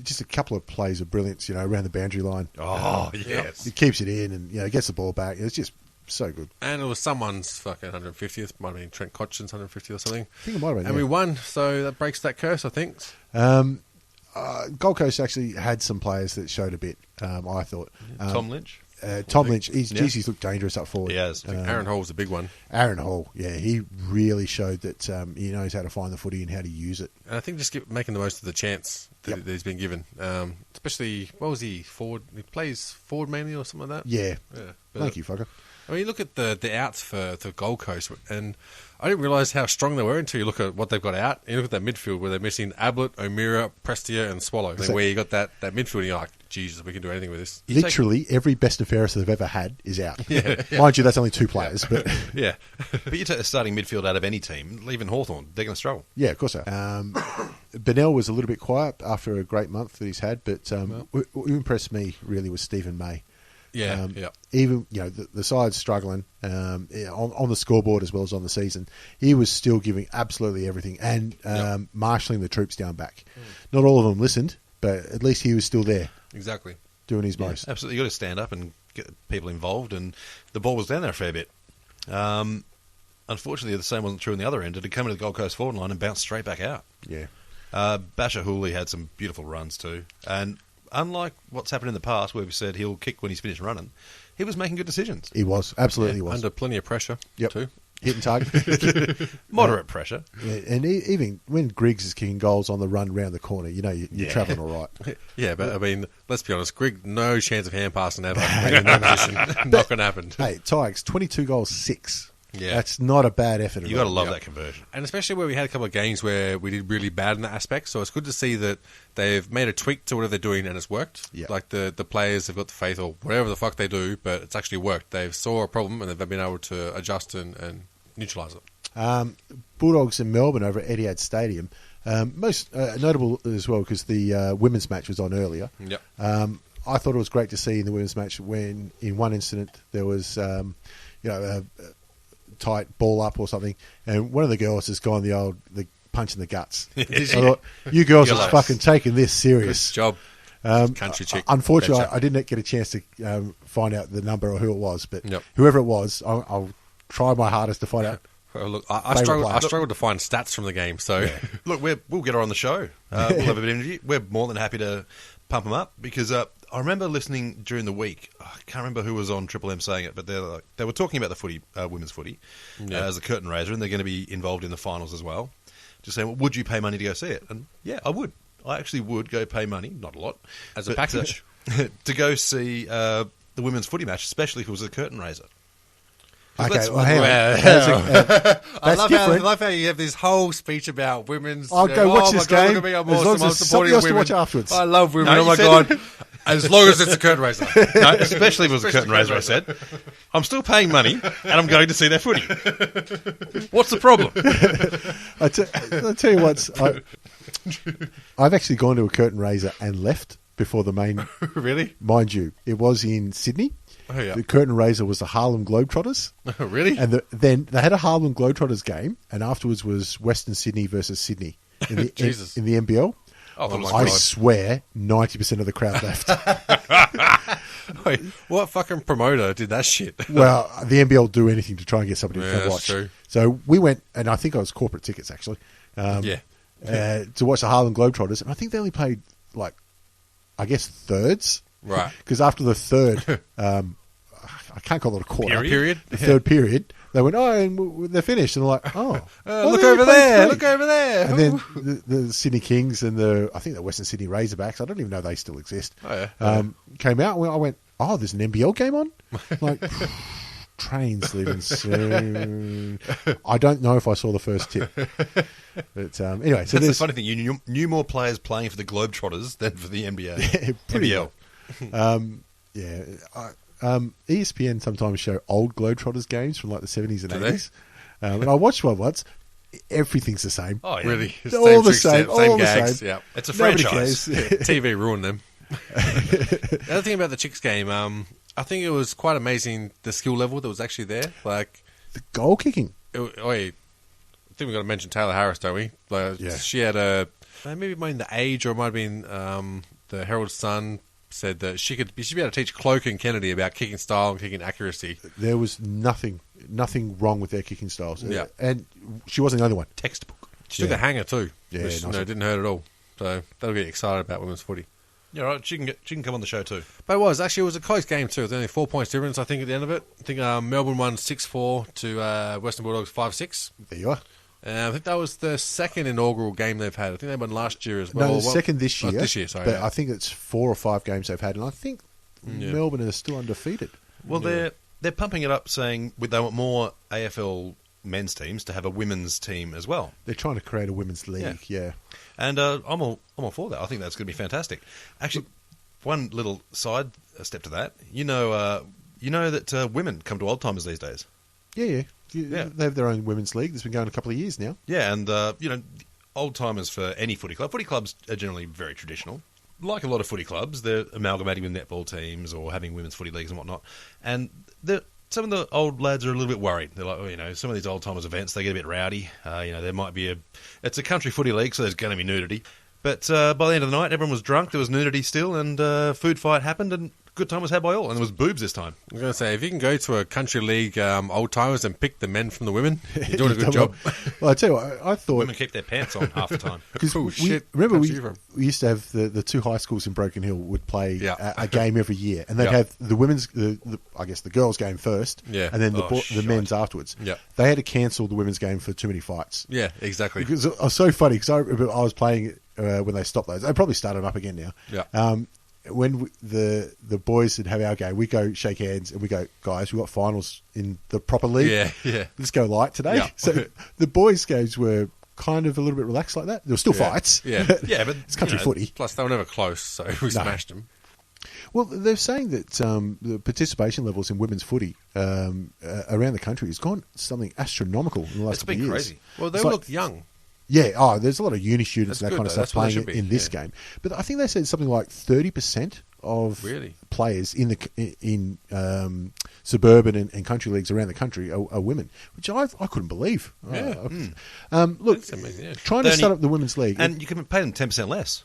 Just a couple of plays of brilliance, around the boundary line. Oh, yes. He keeps it in and, gets the ball back. It's just so good. And it was someone's fucking 150th. Might have been Trent Cotchin's 150th or something. I think it might have been. And we won, so that breaks that curse, I think. Gold Coast actually had some players that showed a bit, I thought. Tom Lynch. Tom Lynch, he's looked dangerous up forward. He has. Aaron Hall was a big one. Aaron Hall, he really showed that he knows how to find the footy and how to use it. And I think just making the most of the chance that he's been given. Especially, what was he, forward? He plays forward mainly or something like that? Yeah. But, Thank you, fucker. I mean, you look at the outs for Gold Coast, and I didn't realise how strong they were until you look at what they've got out. You look at that midfield where they're missing Ablett, O'Meara, Prestia, and Swallow. And where you got that midfield, and you're like, Jesus, we can do anything with this. Literally, every best and fairest they've ever had is out. Mind you, that's only 2 players, but Yeah. But you take the starting midfield out of any team, even Hawthorn, they're going to struggle. yeah, of course so. Bennell was a little bit quiet after a great month that he's had, but what impressed me really was Stephen May. Yeah, Even the side's struggling on the scoreboard as well as on the season. He was still giving absolutely everything and marshalling the troops down back. Not all of them listened, but at least he was still there exactly. doing his most. Absolutely, you got to stand up and get people involved, and the ball was down there a fair bit. Unfortunately, the same wasn't true on the other end. It had come into the Gold Coast forward line and bounced straight back out. Yeah. Basher Hooley had some beautiful runs too, and unlike what's happened in the past where we said he'll kick when he's finished running, he was making good decisions. He was. Absolutely was. Under plenty of pressure, Yep. too. Hitting target. Moderate pressure. Yeah, and even when Griggs is kicking goals on the run round the corner, you're travelling all right. Yeah, but I mean, let's be honest, Greg, no chance of hand passing that in that position. Not going to happen. Hey, Tigers, 22 goals, 6. Yeah. That's not a bad effort at You got to all. love that conversion. And especially where we had a couple of games where we did really bad in that aspect. So it's good to see that they've made a tweak to whatever they're doing and it's worked. Yeah. Like the players have got the faith or whatever the fuck they do, but it's actually worked. They've saw a problem and they've been able to adjust and neutralise it. Bulldogs in Melbourne over at Etihad Stadium. Most notable as well because the women's match was on earlier. Yep. I thought it was great to see in the women's match when in one incident there was a tight ball up or something, and one of the girls has gone the punch in the guts. I thought, you girls are fucking taking this serious. Good job. Country chick. Unfortunately, Bench up. I didn't get a chance to find out the number or who it was, but Yep. whoever it was, I'll try my hardest to find out. Well, look, I struggled to find stats from the game, so Look, we'll get her on the show. We'll have a bit of an interview. We're more than happy to pump them up because I remember listening during the week. I can't remember who was on Triple M saying it, but they were talking about the footy, women's footy, as a curtain raiser, and they're going to be involved in the finals as well. Just saying, well, would you pay money to go see it? And yeah, I would. I actually would go pay money, not a lot, as a package, to go see the women's footy match, especially if it was a curtain raiser. Okay, well, hang on. I That's different. love how you have this whole speech about women's. I'll go watch this game. Look at me, I'm As long awesome. as I'm there's supporting something else to women. watch afterwards. I love women. No, oh my you said- god! As long as it's a curtain raiser. No, especially if it was a curtain raiser, I said. I'm still paying money, and I'm going to see their footy. What's the problem? I'll tell you what, I've actually gone to a curtain raiser and left before the main. Really? Mind you, it was in Sydney. Oh yeah. The curtain raiser was the Harlem Globetrotters. Really? And then they had a Harlem Globetrotters game, and afterwards was Western Sydney versus Sydney in the, Jesus. in the NBL. Oh my I god! swear 90% of the crowd left. Wait, what fucking promoter did that shit? Well, the NBL do anything to try and get somebody Yeah, to that's watch. true. So we went, and I think I was corporate tickets actually. Yeah. To watch the Harlem Globetrotters, and I think they only played I guess thirds. Right. Because after the third, I can't call it a quarter. Period? The third period, they went, and they're finished, and they're like, well, Look they over only played there! three. Look over there! And then the Sydney Kings and I think the Western Sydney Razorbacks, I don't even know they still exist, Oh, yeah. came out. And I went, there's an NBL game on? Like, trains leaving soon. I don't know if I saw the first tip. But anyway, so That's the there's funny thing. You knew more players playing for the Globetrotters than for the NBA. Yeah, pretty NBL. ESPN sometimes show old Globetrotters games from like the 70s and Do they? 80s. And I watched one once. Everything's the same. Oh, yeah. Really? They're all the tricks, same. same All the gags. same. Yeah. It's a Nobody franchise. cares. TV ruined them. The other thing about the Chicks game, I think it was quite amazing the skill level that was actually there. Like, The goal kicking. I think we've got to mention Taylor Harris, don't we? Like, Yeah. She had maybe it might have been the age, or it might have been the Herald Sun said that she should be able to teach Cloak and Kennedy about kicking style and kicking accuracy. There was nothing wrong with their kicking styles. Yeah. And she wasn't the only one. Textbook. She took a hanger too, Yeah, which nice. didn't hurt at all. So that'll get excited about women's footy. Yeah, right. She can come on the show too. But it was a close game too. There was only 4 points difference, I think, at the end of it. I think Melbourne won 6-4 to Western Bulldogs 5-6. There you are. I think that was the second inaugural game they've had. I think they won last year as well. No, the second this year. This year, sorry. But yeah. I think it's 4 or 5 games they've had, and I think Melbourne are still undefeated. Well, they're pumping it up, saying they want more AFL men's teams to have a women's team as well. They're trying to create a women's league, yeah. And I'm all for that. I think that's going to be fantastic. Actually, one little side step to that. You know that women come to Old Timers these days. Yeah. Yeah. They have their own women's league that's been going a couple of years now. Yeah, and Old Timers for any footy club. Footy clubs are generally very traditional. Like a lot of footy clubs, they're amalgamating with netball teams or having women's footy leagues and whatnot. And some of the old lads are a little bit worried. They're like, some of these Old Timers events, they get a bit rowdy. There might be it's a country footy league, so there's going to be nudity. But by the end of the night, everyone was drunk. There was nudity still, and food fight happened, and good time was had by all. And there was boobs this time. I was going to say, if you can go to a country league Old Timers and pick the men from the women, you're doing a good job. Well, I tell you what, I thought... Women keep their pants on half the time. Cool shit. Remember, Country from. we used to have the 2 high schools in Broken Hill would play Yeah. a game every year, and they'd Yeah. have the women's, I guess the girls' game first, Yeah. and then the shite. men's afterwards. Yeah. They had to cancel the women's game for too many fights. Yeah, exactly. Because it was so funny, because I remember I was playing it when they stopped those. They probably started up again now. Yeah. When the boys would have our game, we go shake hands and we go, guys, we've got finals in the proper league. Yeah. Let's go light today. Yeah. So the boys' games were kind of a little bit relaxed like that. There were still fights. Yeah. Yeah, but it's country footy. Plus, they were never close, so we smashed them. Well, they're saying that the participation levels in women's footy around the country has gone something astronomical in the last It's couple of been years. crazy. Well, they It's like- look young. Yeah, there's a lot of uni students That's and that good, kind of though. stuff That's what they playing should be, in this yeah. game. But I think they said something like 30% of Really? players in suburban and country leagues around the country are women, which I couldn't believe. Yeah. Look, That's amazing, yeah. trying to They start only- up the women's league And you can pay them 10% less.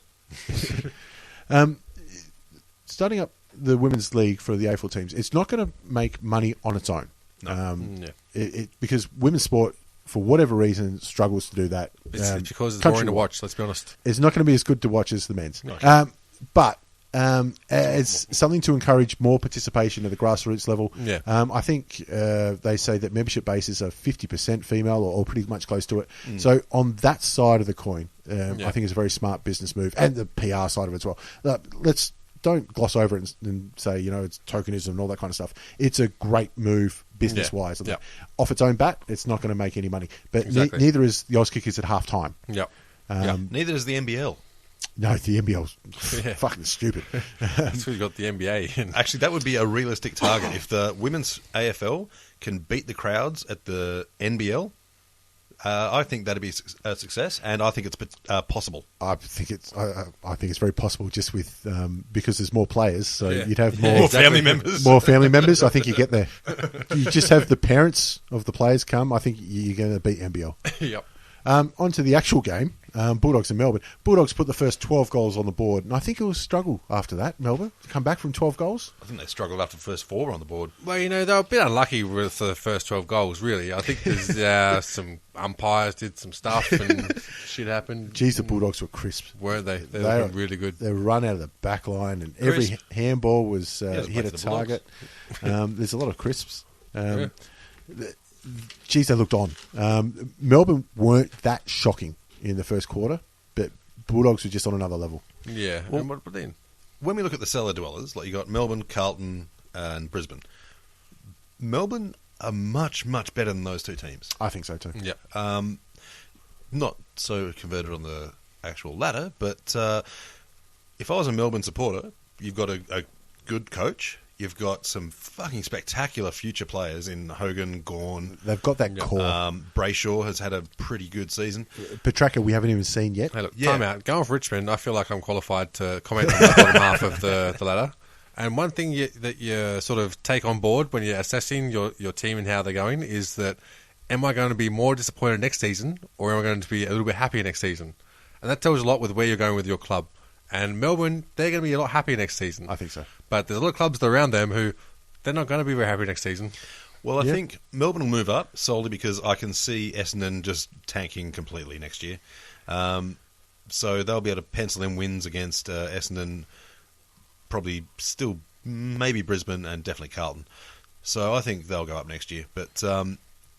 starting up the women's league for the AFL teams, it's not going to make money on its own. Yeah. Because women's sport, for whatever reason, struggles to do that. It's because it's country boring to wide. watch, let's be honest. It's not going to be as good to watch as the men's. No. But as something to encourage more participation at the grassroots level, Yeah. I think they say that membership bases are 50% female or pretty much close to it. So on that side of the coin, I think it's a very smart business move, and the PR side of it as well. Don't gloss over it and say, it's tokenism and all that kind of stuff. It's a great move business-wise. Yeah. Off its own bat, it's not going to make any money. But Exactly. neither is the Oz Kickers at half-time. Yep. Neither is the NBL. No, the NBL's Yeah. fucking stupid. That's who got the NBA in. Actually, that would be a realistic target. If the women's AFL can beat the crowds at the NBL, I think that'd be a success, and I think it's possible. I think it's very possible just with because there's more players, so Yeah. you'd have Yeah, more exactly. Family members. more family members. I think you get there. You just have the parents of the players come. I think you're going to beat NBL. Yep. On to the actual game, Bulldogs and Melbourne. Bulldogs put the first 12 goals on the board, and I think it was a struggle after that, Melbourne, to come back from 12 goals. I think they struggled after the first 4 on the board. Well, they were a bit unlucky with the first 12 goals, really. I think there's some umpires did some stuff and shit happened. Geez, the Bulldogs were crisp. Weren't they? They They were were- really good. They were run out of the back line, and every Crisp. handball was just hit play a for the Bulldogs. target. There's a lot of crisps. Yeah. Geez, they looked on. Melbourne weren't that shocking in the first quarter, but Bulldogs were just on another level. Yeah. Well- And what then? When we look at the cellar dwellers, like you got Melbourne, Carlton, and Brisbane. Melbourne are much, much better than those two teams. I think so too. Yeah. Not so converted on the actual ladder, but if I was a Melbourne supporter, you've got a good coach. You've got some fucking spectacular future players in Hogan, Gawn. They've got that core. Brayshaw has had a pretty good season. Petrarca, we haven't even seen yet. Hey, look, Yeah. time out. Going for Richmond, I feel like I'm qualified to comment on the bottom half of the ladder. And one thing that you sort of take on board when you're assessing your team and how they're going is that, am I going to be more disappointed next season, or am I going to be a little bit happier next season? And that tells you a lot with where you're going with your club. And Melbourne, they're going to be a lot happier next season. I think so. But there's a lot of clubs around them who they're not going to be very happy next season. Well, I think Melbourne will move up solely because I can see Essendon just tanking completely next year. So they'll be able to pencil in wins against Essendon, probably still maybe Brisbane and definitely Carlton. So I think they'll go up next year. But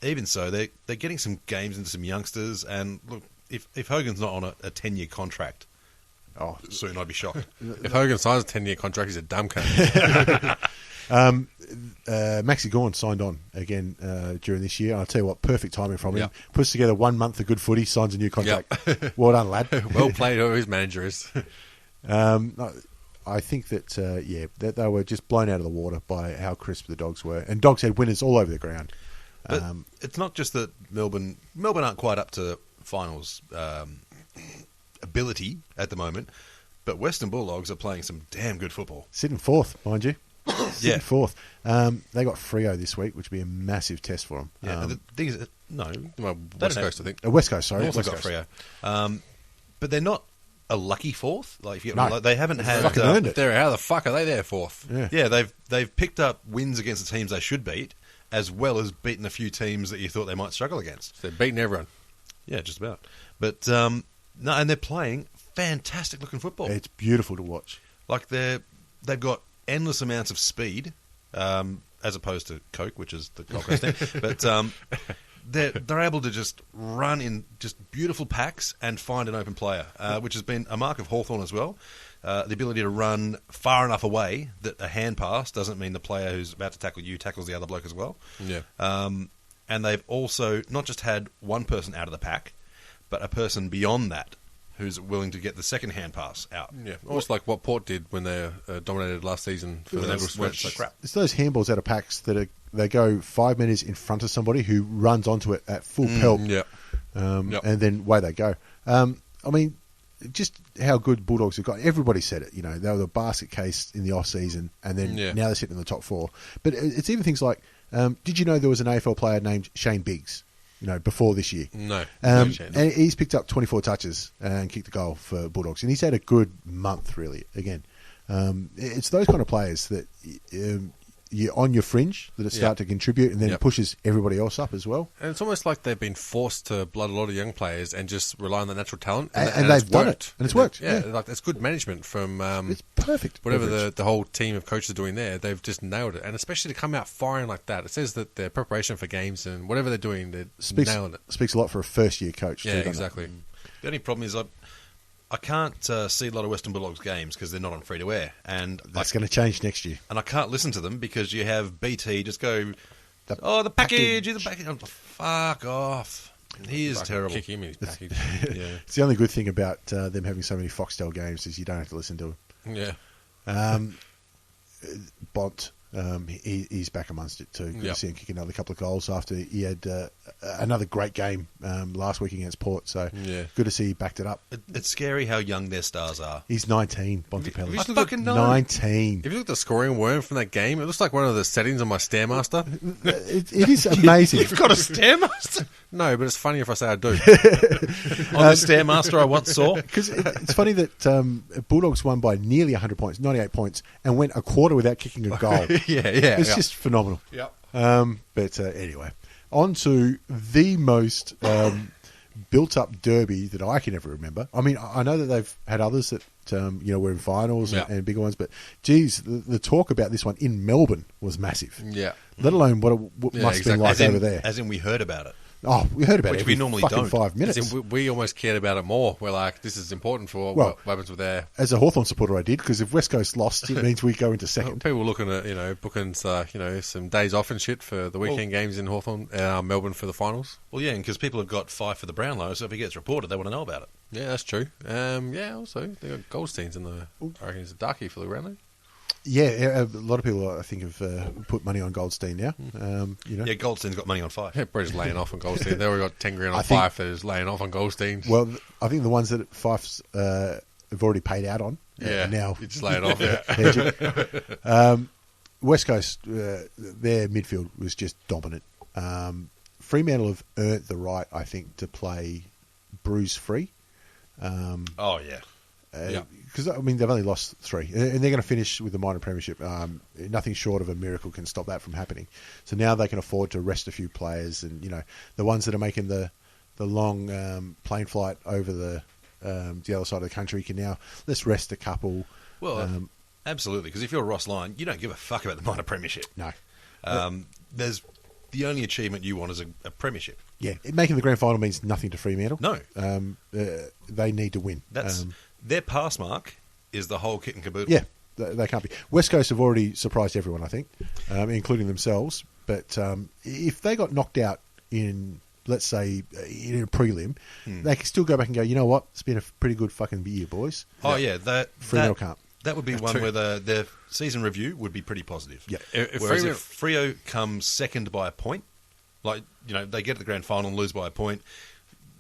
even so, they're getting some games into some youngsters. And look, if Hogan's not on a 10-year contract, soon I'd be shocked. If Hogan signs a 10-year contract, he's a dumb cunt. Maxi Gawn signed on again during this year. I'll tell you what, perfect timing from him. Yep. Puts together 1 month of good footy, signs a new contract. Well done, lad. Well played, whoever his manager is. I think that, that they were just blown out of the water by how crisp the Dogs were. And Dogs had winners all over the ground. But it's not just that Melbourne aren't quite up to finals ability at the moment, but Western Bulldogs are playing some damn good football. Sitting fourth, mind you. Yeah. Fourth. They got Freo this week, which will be a massive test for them. Yeah, the thing is, no, Well, They West don't Coast, I think. West Coast, sorry. also West got Coast. Freo, but they're not a lucky fourth. Like, if you No. like, they haven't had. fucking earned it. How the fuck are they there fourth? Yeah. Yeah, they've picked up wins against the teams they should beat, as well as beaten a few teams that you thought they might struggle against. So they're beating everyone. Yeah, just about. But no, and they're playing fantastic looking football. It's beautiful to watch. Like they've got endless amounts of speed, as opposed to Coke, which is the Gold Coast team. But they're able to just run in just beautiful packs and find an open player, which has been a mark of Hawthorn as well. The ability to run far enough away that a hand pass doesn't mean the player who's about to tackle you tackles the other bloke as well. Yeah. And they've also not just had one person out of the pack, but a person beyond that who's willing to get the second hand pass out. Yeah. Almost like what Port did when they dominated last season for the Eagles. went so crap. It's those handballs out of packs that they go 5 metres in front of somebody who runs onto it at full pelt. Yeah. And then away they go. I mean, just how good Bulldogs have got. Everybody said it. You know, they were the basket case in the off season, and then now they're sitting in the top four. But it's even things like, did you know there was an AFL player named Shane Biggs? You know, before this year. No. And he's picked up 24 touches and kicked a goal for Bulldogs, and he's had a good month. Really, again, it's those kind of players that you're on your fringe that start to contribute, and then pushes everybody else up as well. And it's almost like they've been forced to blood a lot of young players and just rely on the natural talent. And they've done it. And it's worked. Yeah, like it's good management from It's perfect. whatever Leverage. the whole team of coaches are doing there. They've just nailed it. And especially to come out firing like that. It says that their preparation for games and whatever they're doing, they're nailing it. Speaks a lot for a first-year coach. Yeah, too, doesn't it? exactly. The only problem is I can't see a lot of Western Bulldogs games because they're not on free-to-air. And That's going to change next year. And I can't listen to them because you have BT just go, The the package. The package. Oh, fuck off. He is terrible. Kick him in his package. Yeah. It's the only good thing about them having so many Foxtel games is you don't have to listen to them. Yeah. Bont, he's back amongst it too. Good to Yep. see him kick another couple of goals after he had another great game last week against Port. So good to see he backed it up. It's scary how young their stars are. He's 19, Bontempelli. Have you fucking know. 19. If you look at the scoring worm from that game, it looks like one of the settings on my Stairmaster. It is amazing. You've got a Stairmaster? No, but it's funnier if I say I do. On the Stairmaster I once saw. Because it's funny that Bulldogs won by nearly 100 points, 98 points, and went a quarter without kicking a goal. It's just phenomenal. Yep. But anyway, on to the most built-up derby that I can ever remember. I mean, I know that they've had others that were in finals and bigger ones, but geez, the talk about this one in Melbourne was massive. Yeah. Let alone what it must have been like over there. As in we heard about it. Oh, we heard about Which it we every normally fucking don't. 5 minutes. As in, we almost cared about it more. We're like, this is important for Well, what happens with their... As a Hawthorn supporter, I did, because if West Coast lost, it means we go into second. People were looking at, booking, some days off and shit for the weekend games in Hawthorn, Melbourne for the finals. Well, yeah, because people have got Fife for the Brownlow, so if it gets reported, they want to know about it. Yeah, that's true. Also, they got Goldsteins in the... I reckon it's a darkie for the Brownlow. Yeah, a lot of people, I think, have put money on Goldstein now. Yeah, Goldstein's got money on Fife. Yeah, Brett's laying off on Goldstein. They already got 10 grand on I think- Fife. They're just laying off on Goldstein. Well, I think the ones that Fife's have already paid out on. Yeah, now you just lay it off. Yeah. hedging. West Coast, their midfield was just dominant. Fremantle have earned the right, I think, to play bruise free. Oh, yeah. Because, they've only lost 3. And they're going to finish with the minor premiership. Nothing short of a miracle can stop that from happening. So now they can afford to rest a few players. And, the ones that are making the long plane flight over the other side of the country can now, let's rest a couple. Well, absolutely. Because if you're Ross Lyon, you don't give a fuck about the minor premiership. No. There's the only achievement you want is a premiership. Yeah, making the grand final means nothing to Fremantle. No. They need to win. That's their pass mark is the whole kit and caboodle. Yeah, they can't be. West Coast have already surprised everyone, I think, including themselves. But if they got knocked out in, let's say, in a prelim, they can still go back and go, you know what? It's been a pretty good fucking year, boys. Oh, yeah. Fremantle can't. That would be one where their season review would be pretty positive. Yeah. Whereas if Freo comes second by a point, they get to the grand final and lose by a point,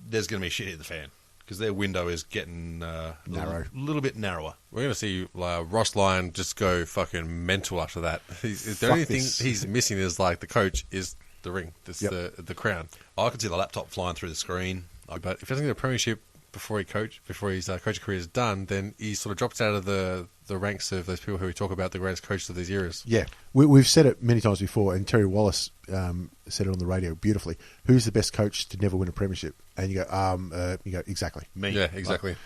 there's going to be shit hit the fan. Because their window is getting narrow, a little bit narrower. We're going to see Ross Lyon just go fucking mental after that. The only thing he's missing is the coach is the ring, the crown. I could see the laptop flying through the screen. But if he doesn't get a premiership before his coaching career is done, then he sort of drops out of the ranks of those people who we talk about the greatest coaches of these eras. Yeah, we've said it many times before, and Terry Wallace said it on the radio beautifully. Who's the best coach to never win a premiership? And you go, exactly. Me. Yeah, exactly.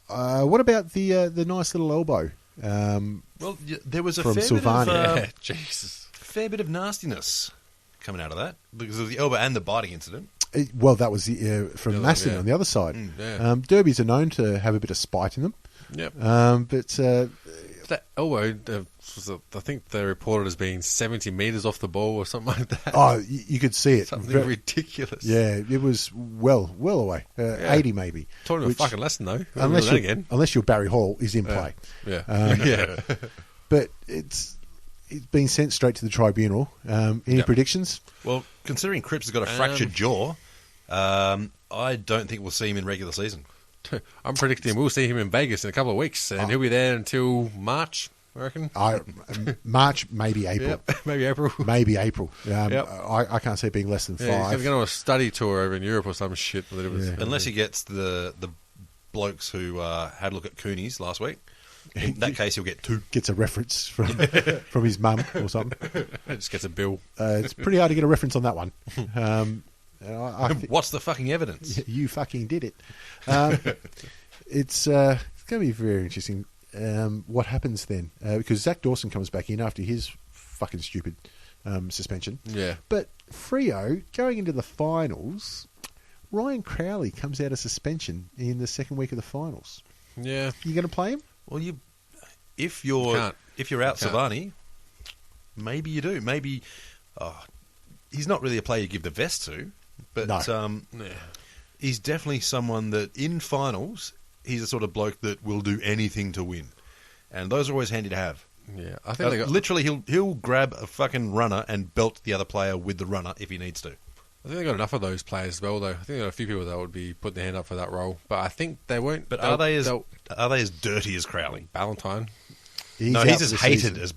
What about the nice little elbow? Well, there was a from fair Silvani. bit of Jesus, fair bit of nastiness coming out of that because of the elbow and the biting incident. Well, that was from Maston on the other side. Derbies are known to have a bit of spite in them. Yep. But that elbow, I think they reported as being 70 metres off the ball or something like that. Oh, you could see it. Something ridiculous. Yeah, it was well away. 80 maybe. Taught him a fucking lesson, though. Unless your Barry Hall is in play. Yeah. But it's been sent straight to the tribunal. Any predictions? Well, considering Cripps has got a fractured jaw, I don't think we'll see him in regular season. I'm predicting we'll see him in Vegas in a couple of weeks, and he'll be there until March, I reckon. March, maybe April. Yep, maybe April. Maybe April. Yep. I can't see it being less than 5. He's going to go on a study tour over in Europe or some shit. Unless he gets the blokes who had a look at Coonies last week. In that case, he'll get 2. Gets a reference from his mum or something. Just gets a bill. It's pretty hard to get a reference on that one. What's the fucking evidence? You fucking did it. It's going to be very interesting what happens then. Because Zach Dawson comes back in after his fucking stupid suspension. Yeah. But Freo, going into the finals, Ryan Crowley comes out of suspension in the second week of the finals. Yeah. You going to play him? Well, if you're out Silvani, maybe you do. Maybe he's not really a player you give the vest to, but he's definitely someone that in finals he's the sort of bloke that will do anything to win, and those are always handy to have. Yeah, I think literally he'll grab a fucking runner and belt the other player with the runner if he needs to. I think they got enough of those players as well, though. I think they got a few people that would be putting their hand up for that role, but I think they won't. But are they as dirty as Crowley? Ballantyne. He's as hated as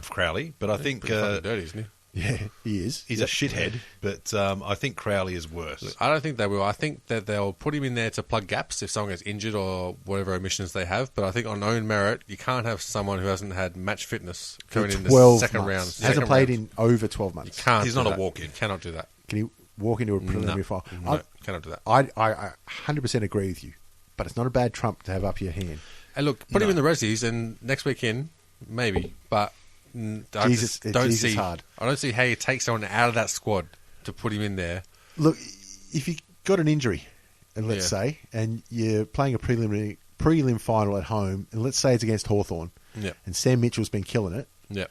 Crowley, but I think dirty, isn't he? Yeah, he is. He's a shithead, but I think Crowley is worse. I don't think they will. I think that they'll put him in there to plug gaps if someone gets injured or whatever omissions they have. But I think on own merit, you can't have someone who hasn't had match fitness coming in the second round. Hasn't played in over 12 months. He's not a walk-in. Cannot do that. Can he walk into a preliminary final? No, cannot do that. I 100% agree with you, but it's not a bad trump to have up your hand. And look, put him in the Resies, and next weekend, maybe. But I Jesus, don't see hard. I don't see how you take someone out of that squad to put him in there. Look, if you got an injury, and let's Yeah. say, and you're playing a prelim final at home, and let's say it's against Hawthorn, Yeah. and Sam Mitchell's been killing it, Yeah.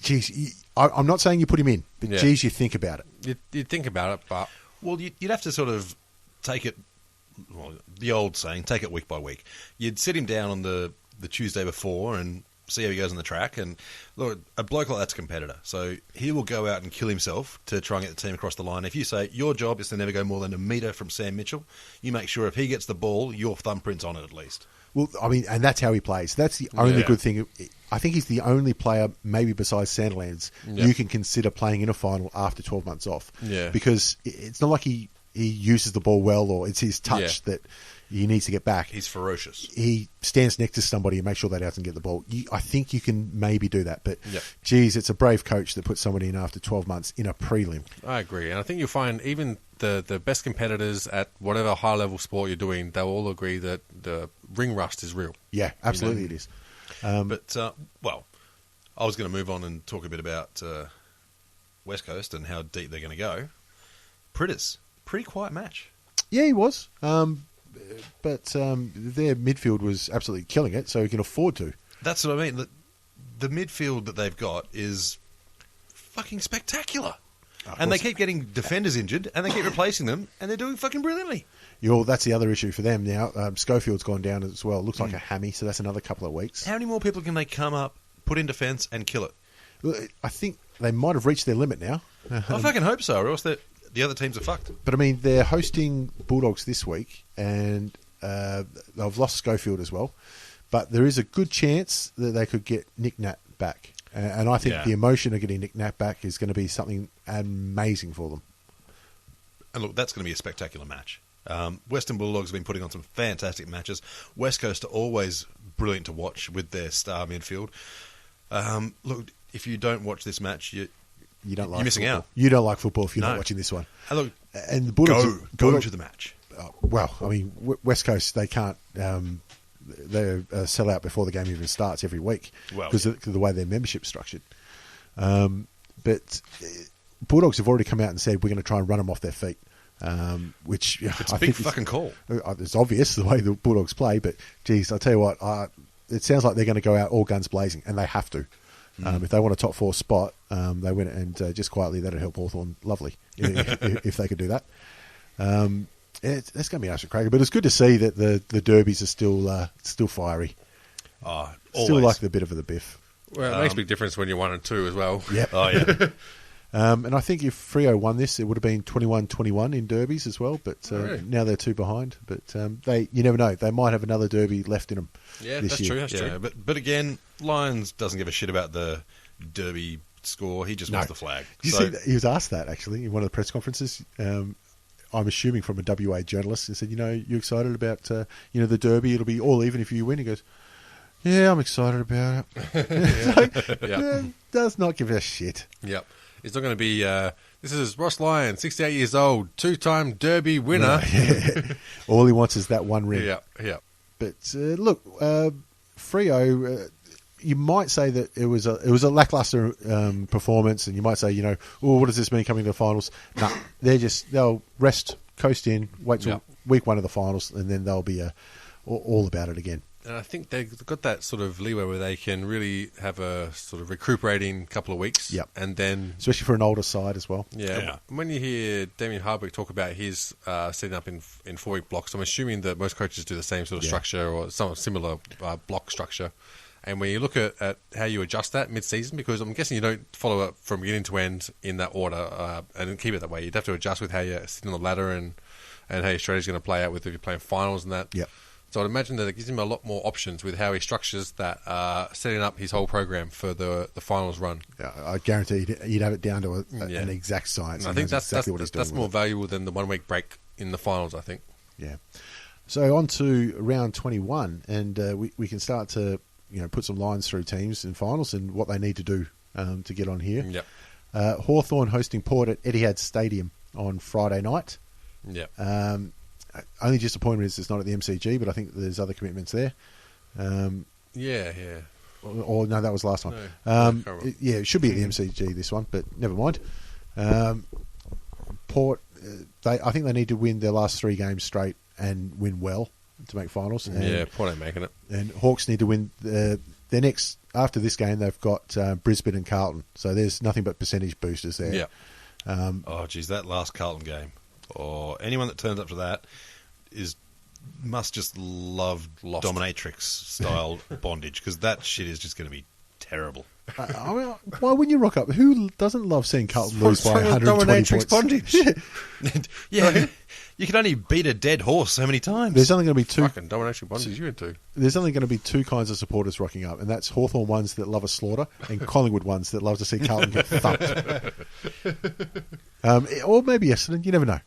geez, I'm not saying you put him in, but Yeah. geez, you think about it. You'd think about it, but Well, you'd have to sort of take it, well, the old saying, take it week by week. You'd sit him down on the Tuesday before and see how he goes on the track. And look, a bloke like that's a competitor. So he will go out and kill himself to try and get the team across the line. If you say your job is to never go more than a metre from Sam Mitchell, you make sure if he gets the ball, your thumbprint's on it at least. Well, I mean, and that's how he plays. That's the only Yeah. good thing. I think he's the only player, maybe besides Sandilands, Yeah. you can consider playing in a final after 12 months off. Yeah. Because it's not like he uses the ball well or it's his touch that he needs to get back. He's ferocious. He stands next to somebody and makes sure they doesn't get the ball. I think you can maybe do that. But, Yep. geez, it's a brave coach that puts somebody in after 12 months in a prelim. I agree. And I think you'll find even the best competitors at whatever high-level sport you're doing, they'll all agree that the ring rust is real. Yeah, absolutely it is. But, well, I was going to move on and talk a bit about West Coast and how deep they're going to go. Pritters, pretty quiet match. Yeah, he was. But their midfield was absolutely killing it, so he can afford to. That's what I mean. The midfield that they've got is fucking spectacular. And they keep getting defenders injured, and they keep replacing them, and they're doing fucking brilliantly. That's the other issue for them now. Schofield's gone down as well. Looks like a hammy, so that's another couple of weeks. How many more people can they come up, put in defence, and kill it? Well, I think they might have reached their limit now. I fucking hope so, or else the other teams are fucked. But, I mean, they're hosting Bulldogs this week, and they've lost Schofield as well. But there is a good chance that they could get Nick Nat back. And I think the emotion of getting Nick Nat back is going to be something amazing for them. And look, that's going to be a spectacular match. Western Bulldogs have been putting on some fantastic matches. West Coast are always brilliant to watch with their star midfield. Look, if you don't watch this match, you're missing football. out. You don't like football if you're No. not watching this one. And look, And the Bulldogs go to the match. Well, I mean, West Coast, they can't. They sell out before the game even starts every week because of the way their membership's structured. But Bulldogs have already come out and said we're going to try and run them off their feet, which It's I a big think fucking call. It's obvious the way the Bulldogs play, but geez, I'll tell you what, it sounds like they're going to go out all guns blazing, and they have to. If they want a top 4 spot, they win it, and just quietly that'd help Hawthorn lovely if they could do that. That's going to be an absolute cracker, but it's good to see that the derbies are still fiery. Still like the bit of the biff. Well, it makes a big difference when you're 1 and 2 as well. Yep. Oh, yeah. And I think if Freo won this, it would have been 21-21 in derbies as well. But Really? now they're 2 behind. But you never know. They might have another derby left in them. Yeah, this that's year. true. That's true. But again, Lions doesn't give a shit about the derby score. He just wants the flag. Did you see that? He was asked that actually in one of the press conferences. I'm assuming from a WA journalist. He said, "You excited about the derby? It'll be all even if you win." He goes, "Yeah, I'm excited about it." Does not give a shit. Yep. It's not going to be, this is Ross Lyon, 68 years old, 2-time Derby winner. All he wants is that one ring. Yeah. But look, Freo, you might say that it was a lackluster performance, and you might say, what does this mean coming to the finals? No, they'll rest, coast in, wait till week 1 of the finals, and then they'll be all about it again. And I think they've got that sort of leeway where they can really have a sort of recuperating couple of weeks. Yep. And then... Especially for an older side as well. Yeah. When you hear Damien Hardwick talk about his setting up in 4-week blocks, I'm assuming that most coaches do the same sort of structure or some similar block structure. And when you look at how you adjust that mid-season, because I'm guessing you don't follow it from beginning to end in that order and keep it that way. You'd have to adjust with how you're sitting on the ladder and how your strategy's going to play out with if you're playing finals and that. Yep. So I'd imagine that it gives him a lot more options with how he structures that, setting up his whole program for the finals run. Yeah, I guarantee you'd have it down to an exact science. And I think that's exactly what he's doing. that's more valuable than the 1-week break in the finals, I think. Yeah. So on to round 21, and we can start to put some lines through teams in finals and what they need to do to get on here. Yep. Hawthorn hosting Port at Etihad Stadium on Friday night. Yeah. Only disappointment is it's not at the MCG, but I think there's other commitments there. Yeah. Or no, that was last time. No, It should be at the MCG this one, but never mind. Port, I think they need to win their last 3 games straight and win well to make finals. And, Port ain't making it. And Hawks need to win their next. After this game, they've got Brisbane and Carlton. So there's nothing but percentage boosters there. Yeah. Oh, geez, that last Carlton game, or anyone that turns up to that must just love dominatrix style bondage, because that shit is just going to be terrible. I mean, why wouldn't you rock up? Who doesn't love seeing Carlton lose by 120 dominatrix points? bondage. Yeah, you can only beat a dead horse so many times. There's only going to be 2. Fucking dominatrix bondage you into. There's only going to be 2 kinds of supporters rocking up, and that's Hawthorn ones that love a slaughter and Collingwood ones that love to see Carlton get thumped. Or maybe Essendon, you never know.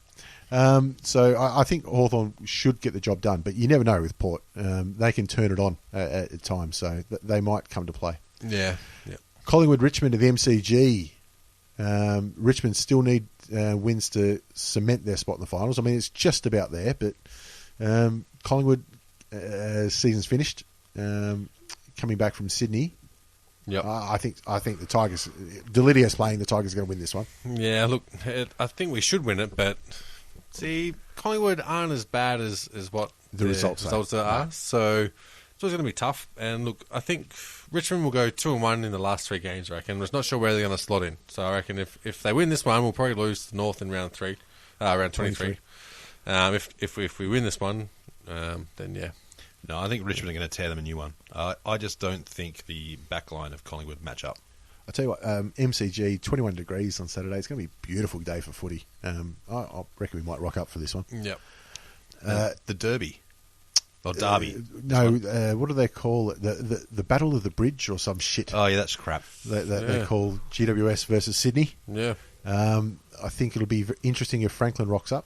So I think Hawthorn should get the job done, but you never know with Port. They can turn it on at times, so they might come to play. Yeah. Collingwood, Richmond at the MCG. Richmond still need wins to cement their spot in the finals. I mean, it's just about there, but Collingwood season's finished. Coming back from Sydney, I think the Tigers. Delidio's playing. The Tigers are going to win this one. Yeah, look, I think we should win it, but see, Collingwood aren't as bad as what the results are. So it's always going to be tough. And look, I think Richmond will go 2-1 in the last 3 games, I reckon. I'm just not sure where they're going to slot in. So I reckon if they win this one, we'll probably lose to North in round 23. If we win this one, then yeah. No, I think Richmond are going to tear them a new one. I just don't think the backline of Collingwood match up. I'll tell you what, MCG, 21 degrees on Saturday. It's going to be a beautiful day for footy. I reckon we might rock up for this one. Yep. The Derby. Or Derby. What do they call it? The Battle of the Bridge or some shit. Oh, yeah, that's crap. They call GWS versus Sydney. Yeah. I think it'll be interesting if Franklin rocks up.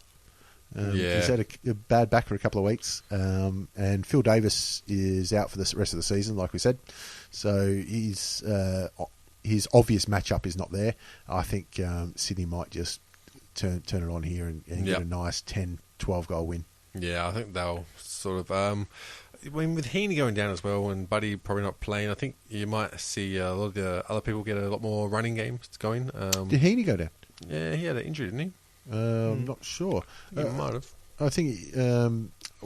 He's had a bad back for a couple of weeks. And Phil Davis is out for the rest of the season, like we said. So his obvious matchup is not there. I think Sydney might just turn it on here and get a nice 10, 12 goal win. Yeah, I think they'll sort of... with Heaney going down as well and Buddy probably not playing, I think you might see a lot of the other people get a lot more running games going. Did Heaney go down? Yeah, he had an injury, didn't he? I'm not sure. He might have. I think...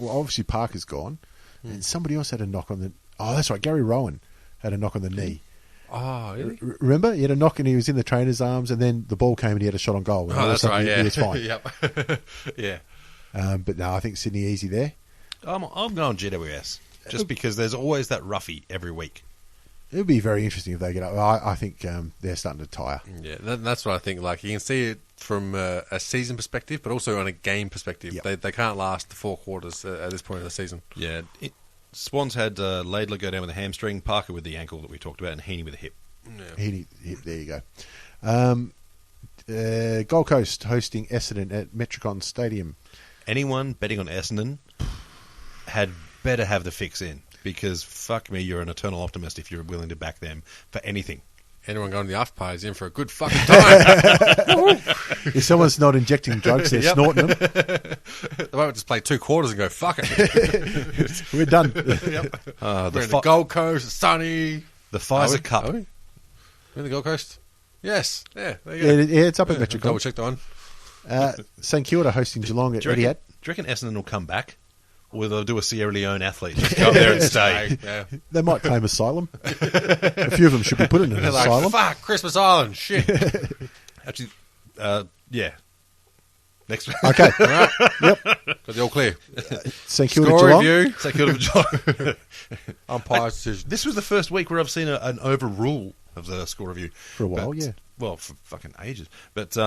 obviously Parker's gone. And somebody else had a knock on the... Oh, that's right. Gary Rowan had a knock on the knee. Oh, really? Remember? He had a knock and he was in the trainer's arms and then the ball came and he had a shot on goal. And that's right, yeah. He was fine. Yep. Yeah. But no, I think Sydney easy there. I'm going GWS, just because there's always that roughie every week. It would be very interesting if they get up. I think they're starting to tire. Yeah, that's what I think. Like, you can see it from a season perspective, but also on a game perspective. Yep. They can't last the 4 quarters at this point of the season. Yeah. Swans had Laidler go down with a hamstring, Parker with the ankle that we talked about, and Heaney with a hip. Yeah. There you go. Gold Coast hosting Essendon at Metricon Stadium. Anyone betting on Essendon had better have the fix in, because fuck me, you're an eternal optimist if you're willing to back them for anything. Anyone going to the after party is in for a good fucking time. If someone's not injecting drugs, they're snorting them. They won't just play 2 quarters and go, fuck it. We're done. We're in the Gold Coast, it's sunny. The Pfizer Cup. We're in the Gold Coast? Yes. Yeah, there you go. Yeah, it's up at Metricon. Double check that one. St Kilda hosting Geelong at Etihad. Do you reckon Essendon will come back? Or will they do a Sierra Leone athlete? Just go up there and stay. Yeah. They might claim asylum. A few of them should be put in an asylum. Fuck, Christmas Island, shit. Actually, yeah. Next week. Okay. All right. Yep. Got the all clear. St Kilda Score Geelong. review. St Kilda Geelong. Umpire's decision. This was the first week where I've seen an overrule of the score review. For a while, yeah. Well, for fucking ages. But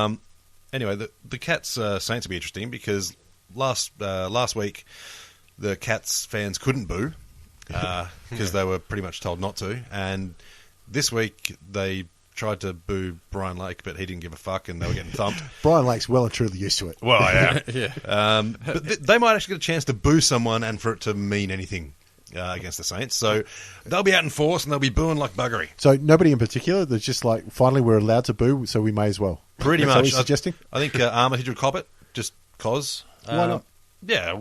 anyway, the Cats Saints will be interesting because last week the Cats fans couldn't boo because they were pretty much told not to. And this week they tried to boo Brian Lake, but he didn't give a fuck and they were getting thumped. Brian Lake's well and truly used to it. Well, yeah. Yeah. But they might actually get a chance to boo someone and for it to mean anything against the Saints. So they'll be out in force and they'll be booing like buggery. So nobody in particular. There's just like, finally we're allowed to boo, so we may as well. Pretty That's much. what you're suggesting? I think Armitage would cop it, just cause. Why not? Yeah,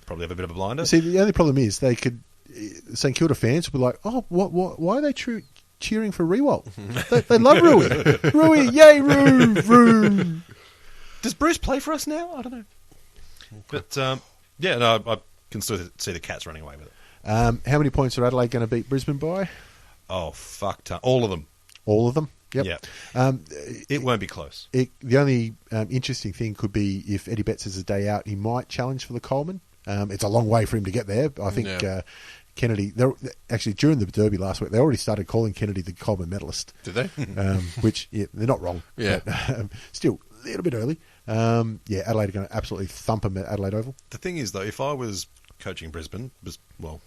probably have a bit of a blinder. See, the only problem is they could... St Kilda fans would be like, oh, why are they cheering for Rewalt? They love Rui. Rui, yay, Rui. Does Bruce play for us now? I don't know. But, I can still see the Cats running away with it. How many points are Adelaide going to beat Brisbane by? Oh, fuck. All of them. All of them? Yep. Yeah. It won't be close. The only interesting thing could be if Eddie Betts has a day out, he might challenge for the Coleman. It's a long way for him to get there. I think Kennedy, actually during the Derby last week, they already started calling Kennedy the Coleman medalist. Did they? Which, they're not wrong. Yeah. But, still, a little bit early. Adelaide are going to absolutely thump them at Adelaide Oval. The thing is, though, if I was coaching Brisbane,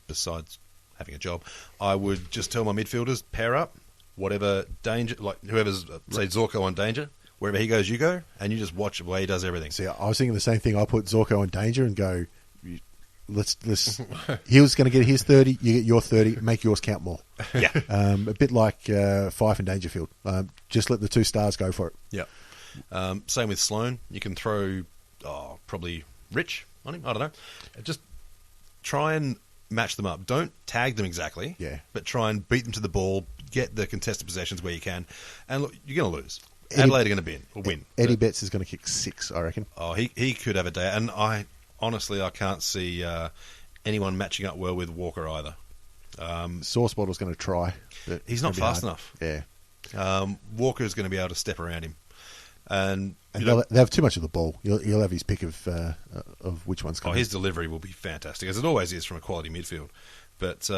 besides having a job, I would just tell my midfielders, pair up, whatever danger, like whoever's, say, Zorko on danger, wherever he goes, you go, and you just watch the way he does everything. See, I was thinking the same thing. I'll put Zorko in danger and go, let's he was going to get his 30, you get your 30, make yours count more. Yeah. A bit like Fife and Dangerfield. Just let the 2 stars go for it. Yeah. Same with Sloane. You can throw, probably Rich on him. I don't know. Just try and match them up. Don't tag them exactly. Yeah. But try and beat them to the ball. Get the contested possessions where you can. And look, you're going to lose. Adelaide are going to win. Eddie Betts is going to kick 6, I reckon. Oh, he could have a day. And I can't see anyone matching up well with Walker either. Sauce Bottle's going to try. He's not fast enough. Yeah. Walker's going to be able to step around him. And they have too much of the ball. He'll have his pick of which one's coming. His delivery will be fantastic, as it always is from a quality midfield. But,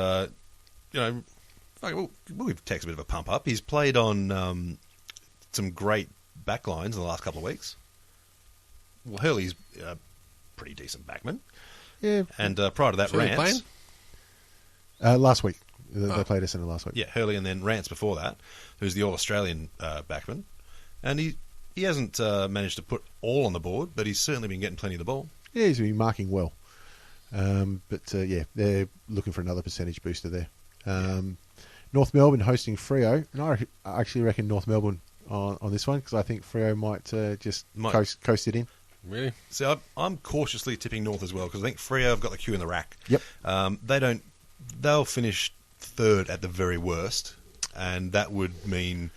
we'll give Tex a bit of a pump up. He's played on some great backlines in the last couple of weeks. Well, Hurley's a pretty decent backman. Yeah. And prior to that, So Rance. Last week. They played us in the last week. Yeah, Hurley and then Rance before that, who's the All-Australian backman. And he hasn't managed to put all on the board, but he's certainly been getting plenty of the ball. Yeah, he's been marking well. They're looking for another percentage booster there. North Melbourne hosting Freo, and I actually reckon North Melbourne on this one because I think Freo might coast it in. Really? See, I'm cautiously tipping North as well because I think Freo have got the cue in the rack. Yep. They'll finish 3rd at the very worst, and that would mean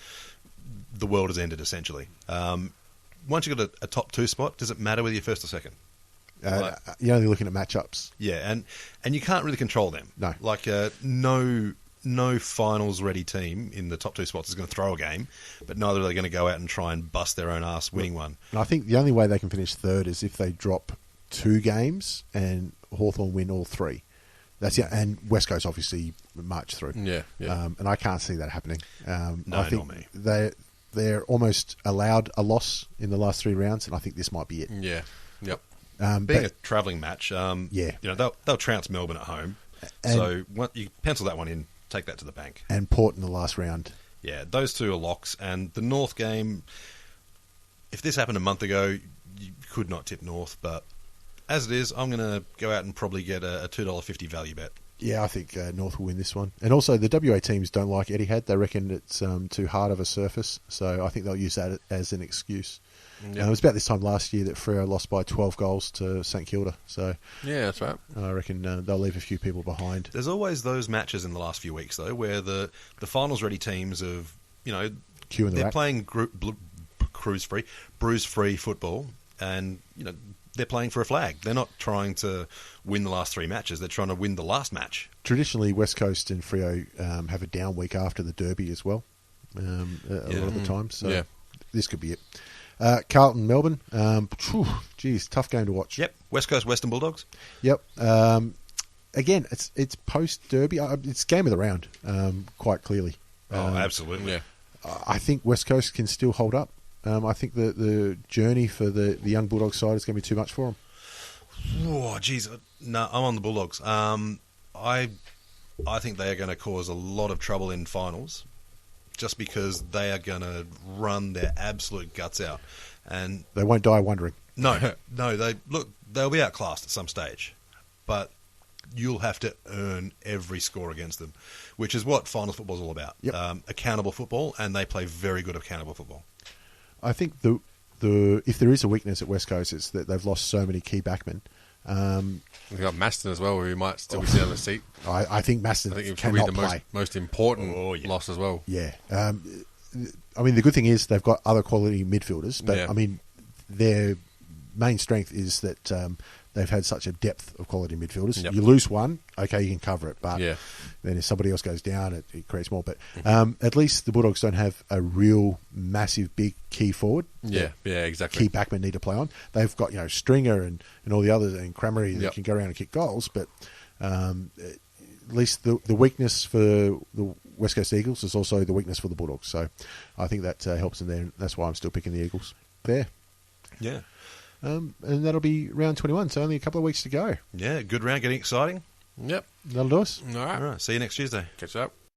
the world has ended essentially. Once you've got a top 2 spot, does it matter whether you're first or second? You're only looking at matchups. Yeah, and you can't really control them. No. Like no finals ready team in the top 2 spots is going to throw a game, but neither are they going to go out and try and bust their own ass winning one. And I think the only way they can finish 3rd is if they drop 2 games and Hawthorn win all 3. That's it. And West Coast obviously march through. Yeah. And I can't see that happening. No, I think not me. they're almost allowed a loss in the last 3 rounds, and I think this might be it. Yeah. Yep. Being a travelling match, they'll trounce Melbourne at home. So you pencil that one in, take that to the bank. And Port in the last round. Yeah, those 2 are locks. And the North game, if this happened a month ago, you could not tip North. But as it is, I'm going to go out and probably get a $2.50 value bet. Yeah, I think North will win this one. And also, the WA teams don't like Etihad. They reckon it's too hard of a surface. So I think they'll use that as an excuse. It was about this time last year that Freo lost by 12 goals to St Kilda. So yeah, that's right. I reckon they'll leave a few people behind. There's always those matches in the last few weeks, though, where the finals ready teams have, they're playing bruise-free football, and they're playing for a flag. They're not trying to win the last 3 matches. They're trying to win the last match. Traditionally, West Coast and Freo have a down week after the Derby as well, a lot of the time. So this could be it. Carlton, Melbourne. Tough game to watch. Yep. West Coast, Western Bulldogs. Yep. Again, it's post-Derby. It's game of the round, quite clearly. Absolutely. Yeah. I think West Coast can still hold up. I think the journey for the young Bulldogs side is going to be too much for them. Oh, geez. No, I'm on the Bulldogs. I think they are going to cause a lot of trouble in finals, just because they are going to run their absolute guts out, and they won't die wondering. No, they'll be outclassed at some stage, but you'll have to earn every score against them, which is what finals football is all about. Yep. Accountable football, and they play very good accountable football. I think if there is a weakness at West Coast, it's that they've lost so many key backmen. We've got Maston as well, where he might still be sitting on the seat. I think Maston cannot play. Most important loss as well. Yeah. The good thing is they've got other quality midfielders, but their main strength is that they've had such a depth of quality midfielders. Yep. You lose one, okay, you can cover it, but Yeah. then if somebody else goes down, it creates more. But at least the Bulldogs don't have a real massive, big key forward. Yeah, exactly. Key backmen need to play on. They've got Stringer and all the others and Cramery that Yep. can go around and kick goals, but at least the weakness for the West Coast Eagles is also the weakness for the Bulldogs. So I think that helps them there. And that's why I'm still picking the Eagles there. Yeah. And that'll be round 21, so only a couple of weeks to go. Yeah, good round, getting exciting. Yep. That'll do us. All right. All right, see you next Tuesday. Catch you up.